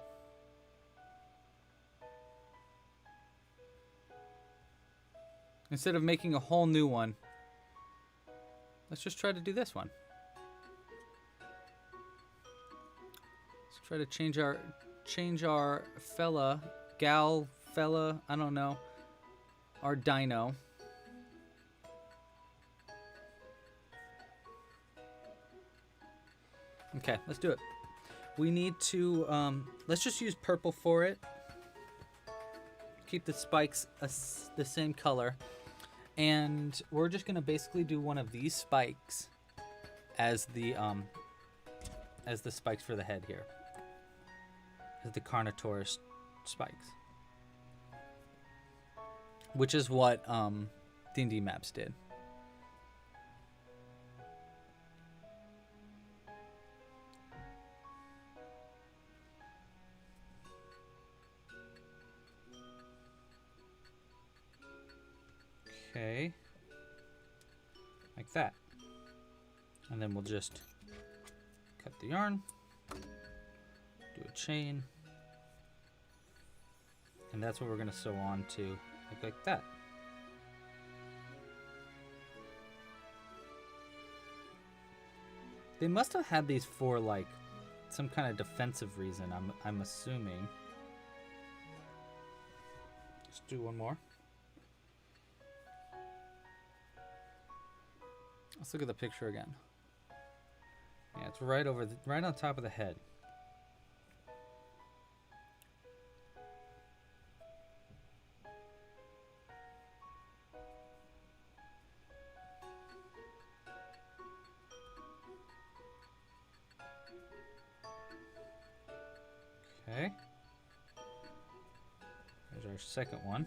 Instead of making a whole new one, let's just try to do this one. Let's try to change our fella, I don't know, our dino. Okay, let's do it. We need to, let's just use purple for it. Keep the spikes the same color. And we're just gonna basically do one of these spikes as the spikes for the head here. As the Carnotaurus spikes. Which is what D&D Maps did. Okay, like that. And then we'll just cut the yarn, do a chain, and that's what we're going to sew on to, like that. They must have had these for like some kind of defensive reason, I'm assuming. Let's do one more. Let's look at the picture again. Yeah, it's right on top of the head. Okay. There's our second one.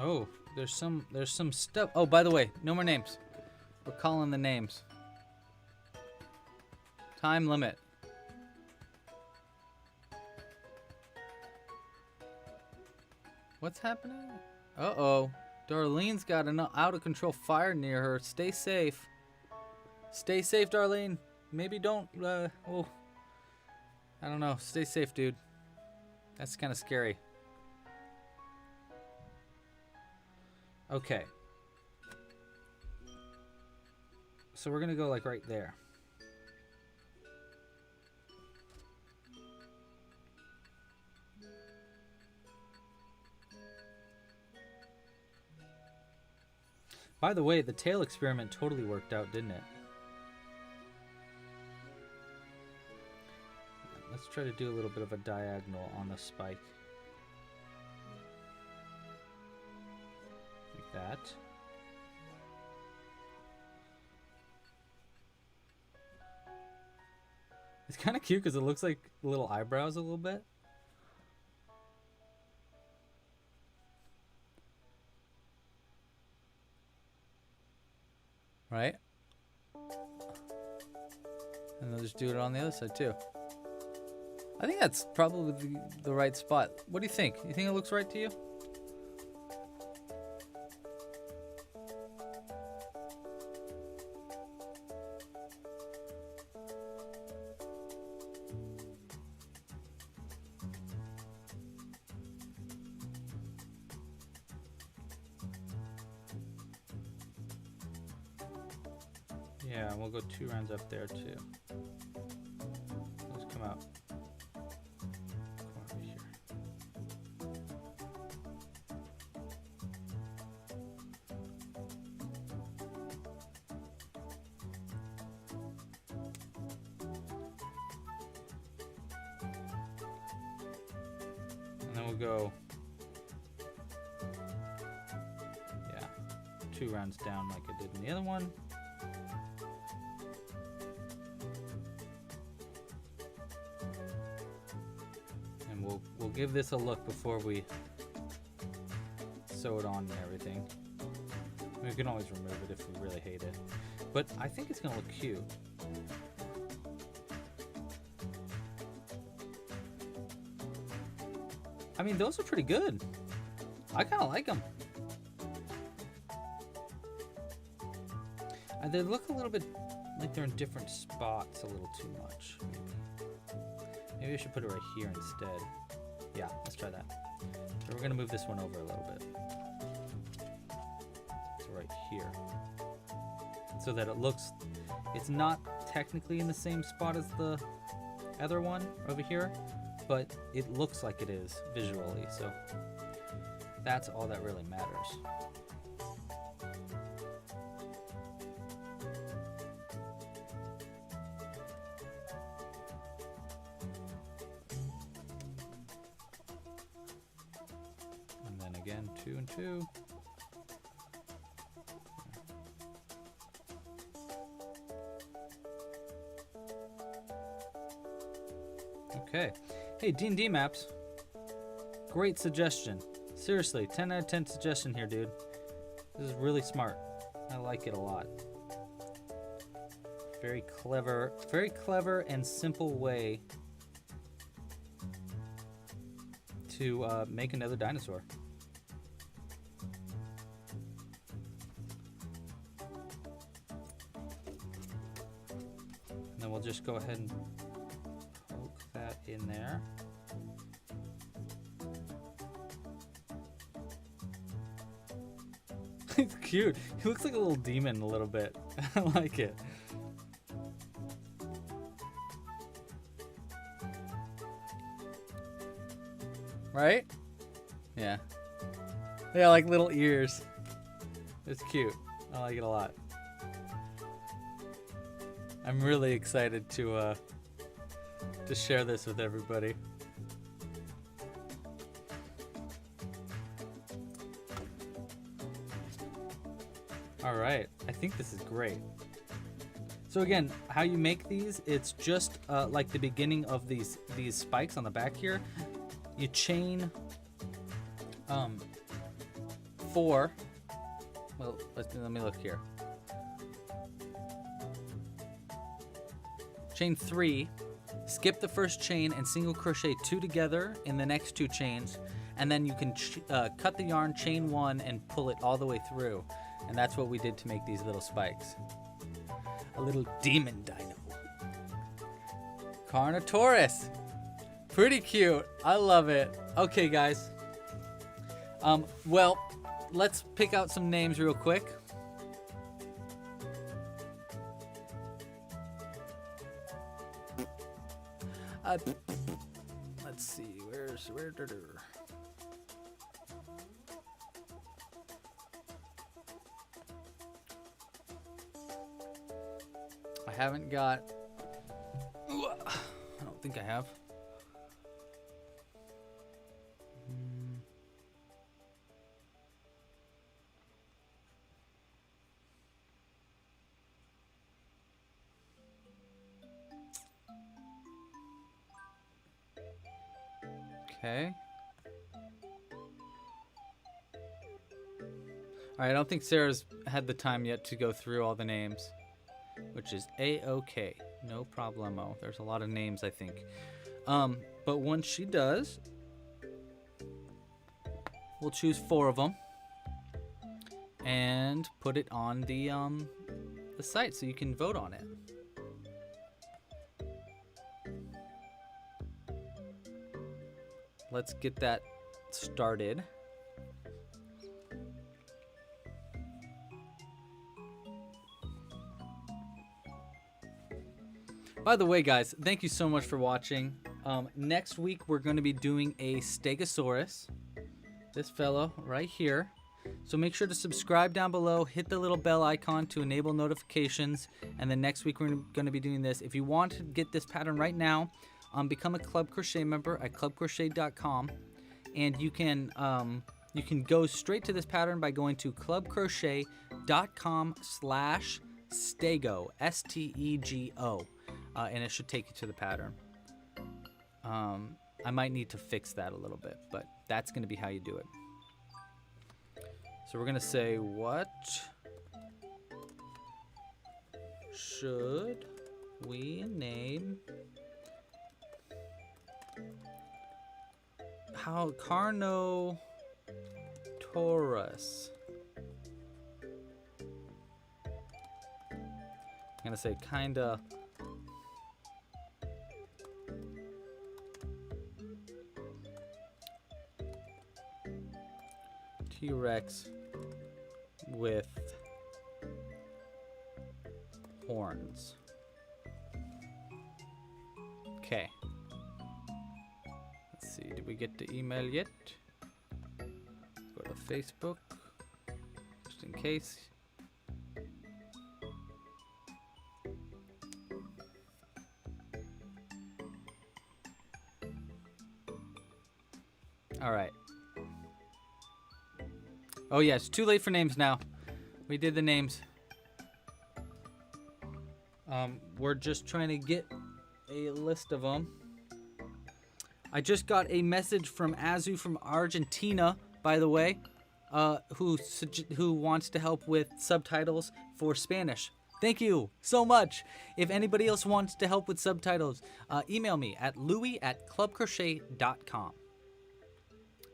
Oh, there's some stuff. Oh, by the way, no more names. We're calling the names. Time limit. What's happening? Uh-oh. Darlene's got an out-of-control fire near her. Stay safe. Stay safe, Darlene. Maybe don't, oh. I don't know. Stay safe, dude. That's kind of scary. Okay. So we're going to go, like, right there. By the way, the tail experiment totally worked out, didn't it? Let's try to do a little bit of a diagonal on the spike. Like that. It's kind of cute because it looks like little eyebrows a little bit. Right? And they'll just do it on the other side too. I think that's probably the right spot. What do you think? You think it looks right to you? Yeah, we'll go 2 rounds up there too. Let's come out. Come over here. And then we'll go, yeah, 2 rounds down like I did in the other one. We'll give this a look before we sew it on and everything. We can always remove it if we really hate it. But I think it's gonna look cute. I mean, those are pretty good. I kind of like them. They look a little bit like they're in different spots a little too much. Maybe I should put it right here instead. Yeah, let's try that. So we're gonna move this one over a little bit. So right here. So that it looks, it's not technically in the same spot as the other one over here, but it looks like it is visually. So that's all that really matters. Again, 2 and 2. Okay. Hey, D&D Maps. Great suggestion. Seriously, 10 out of 10 suggestion here, dude. This is really smart. I like it a lot. Very clever and simple way to make another dinosaur. We'll just go ahead and poke that in there. It's cute. He looks like a little demon a little bit. I like it. Right? Yeah. They got like little ears. It's cute. I like it a lot. I'm really excited to share this with everybody. All right, I think this is great. So again, how you make these, it's just like the beginning of these spikes on the back here. You chain 4. Well, let me look here. Chain 3, skip the first chain and single crochet 2 together in the next 2 chains, and then you can cut the yarn, chain 1, and pull it all the way through. And that's what we did to make these little spikes. A little demon dino. Carnotaurus. Pretty cute. I love it. Okay, guys. Well, let's pick out some names real quick. Let's see, where? I haven't got. I don't think I have. Okay. Alright, I don't think Sarah's had the time yet to go through all the names, which is A-okay. No problemo. There's a lot of names, I think. But once she does, we'll choose 4 of them and put it on the site so you can vote on it. Let's get that started. By the way, guys, thank you so much for watching. Next week, we're going to be doing a Stegosaurus. This fellow right here. So make sure to subscribe down below. Hit the little bell icon to enable notifications. And then next week, we're going to be doing this. If you want to get this pattern right now, become a Club Crochet member at clubcrochet.com. And you can go straight to this pattern by going to clubcrochet.com/stego, S-T-E-G-O. And it should take you to the pattern. I might need to fix that a little bit, but that's going to be how you do it. So we're going to say, what should we name Carnotaurus? I'm going to say kinda T-Rex with horns. Okay. Let's see, did we get the email yet? Go to Facebook, just in case. All right. Oh yeah, it's too late for names now. We did the names. We're just trying to get a list of them. I just got a message from Azu from Argentina, by the way, who wants to help with subtitles for Spanish. Thank you so much. If anybody else wants to help with subtitles, email me at louis@clubcrochet.com.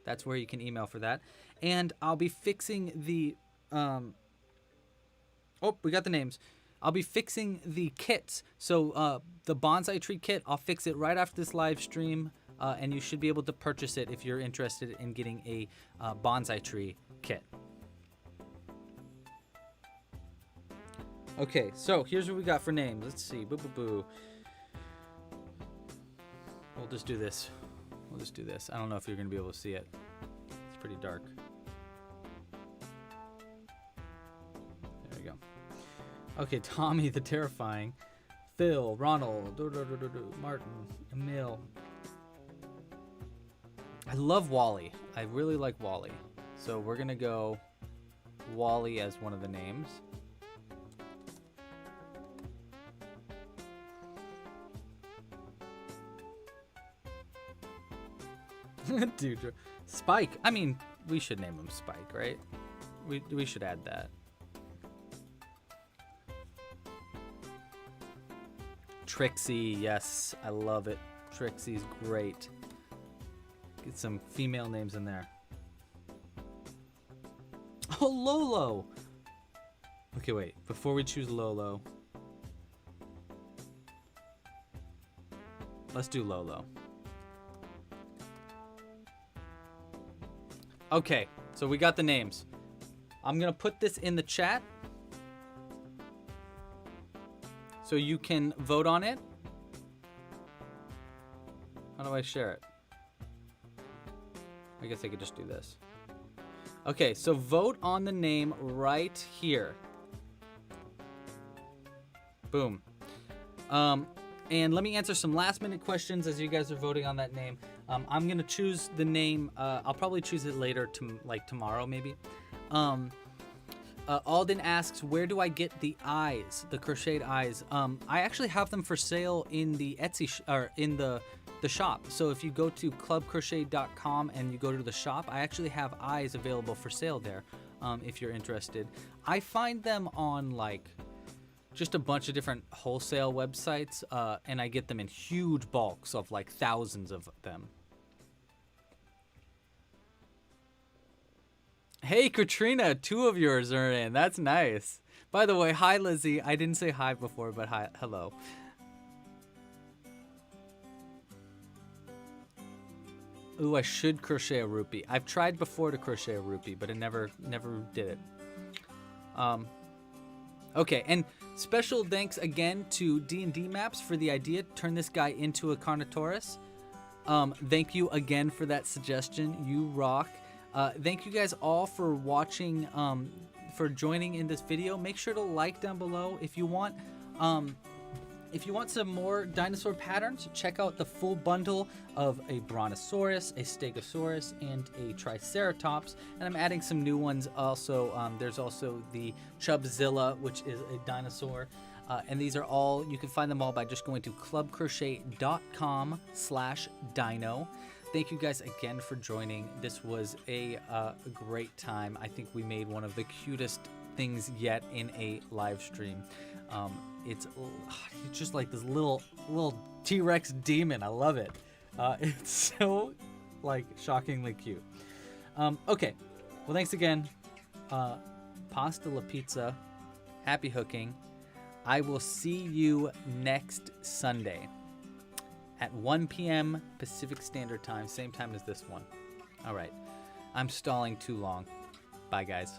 That's where you can email for that. And I'll be fixing the... oh, we got the names. I'll be fixing the kits. So the bonsai tree kit, I'll fix it right after this live stream. And you should be able to purchase it if you're interested in getting a bonsai tree kit. Okay, so here's what we got for names. Let's see. Boo, boo, boo. We'll just do this. We'll just do this. I don't know if you're going to be able to see it. It's pretty dark. There we go. Okay, Tommy the Terrifying. Phil, Ronald, Martin, Emil. I love Wally. I really like Wally. So we're going to go Wally as one of the names. Dude, Spike. I mean, we should name him Spike, right? We should add that. Trixie, yes, I love it. Trixie's great. Get some female names in there. Oh, Lolo. Okay, wait. Before we choose Lolo, let's do Lolo. Okay, so we got the names. I'm gonna put this in the chat so you can vote on it. How do I share it? I guess I could just do this. Okay, so vote on the name right here. Boom. And let me answer some last minute questions as you guys are voting on that name. I'm gonna choose the name. I'll probably choose it later, like tomorrow maybe. Alden asks, where do I get the eyes, the crocheted eyes? I actually have them for sale in the Etsy or in the shop. So if you go to clubcrochet.com and you go to the shop, I actually have eyes available for sale there. If you're interested, I find them on like just a bunch of different wholesale websites, and I get them in huge bulks of like thousands of them. Hey, Katrina, 2 of yours are in. That's nice. By the way, hi, Lizzie. I didn't say hi before, but hi, hello. Ooh, I should crochet a rupee. I've tried before to crochet a rupee, but it never did it. Okay, and special thanks again to D&D Maps for the idea to turn this guy into a Carnotaurus. Thank you again for that suggestion. You rock. Thank you guys all for watching, for joining in this video. Make sure to like down below if you want. If you want some more dinosaur patterns, check out the full bundle of a Brontosaurus, a Stegosaurus, and a Triceratops. And I'm adding some new ones also. There's also the Chubzilla, which is a dinosaur. And these are all, you can find them all by just going to clubcrochet.com/dino. Thank you guys again for joining. This was a great time. I think we made one of the cutest things yet in a live stream. It's just like this little T-Rex demon. I love it. It's so like shockingly cute. Okay, well, thanks again. Pasta la pizza. Happy hooking. I will see you next Sunday at 1 p.m. Pacific Standard Time, same time as this one. All right, I'm stalling too long. Bye, guys.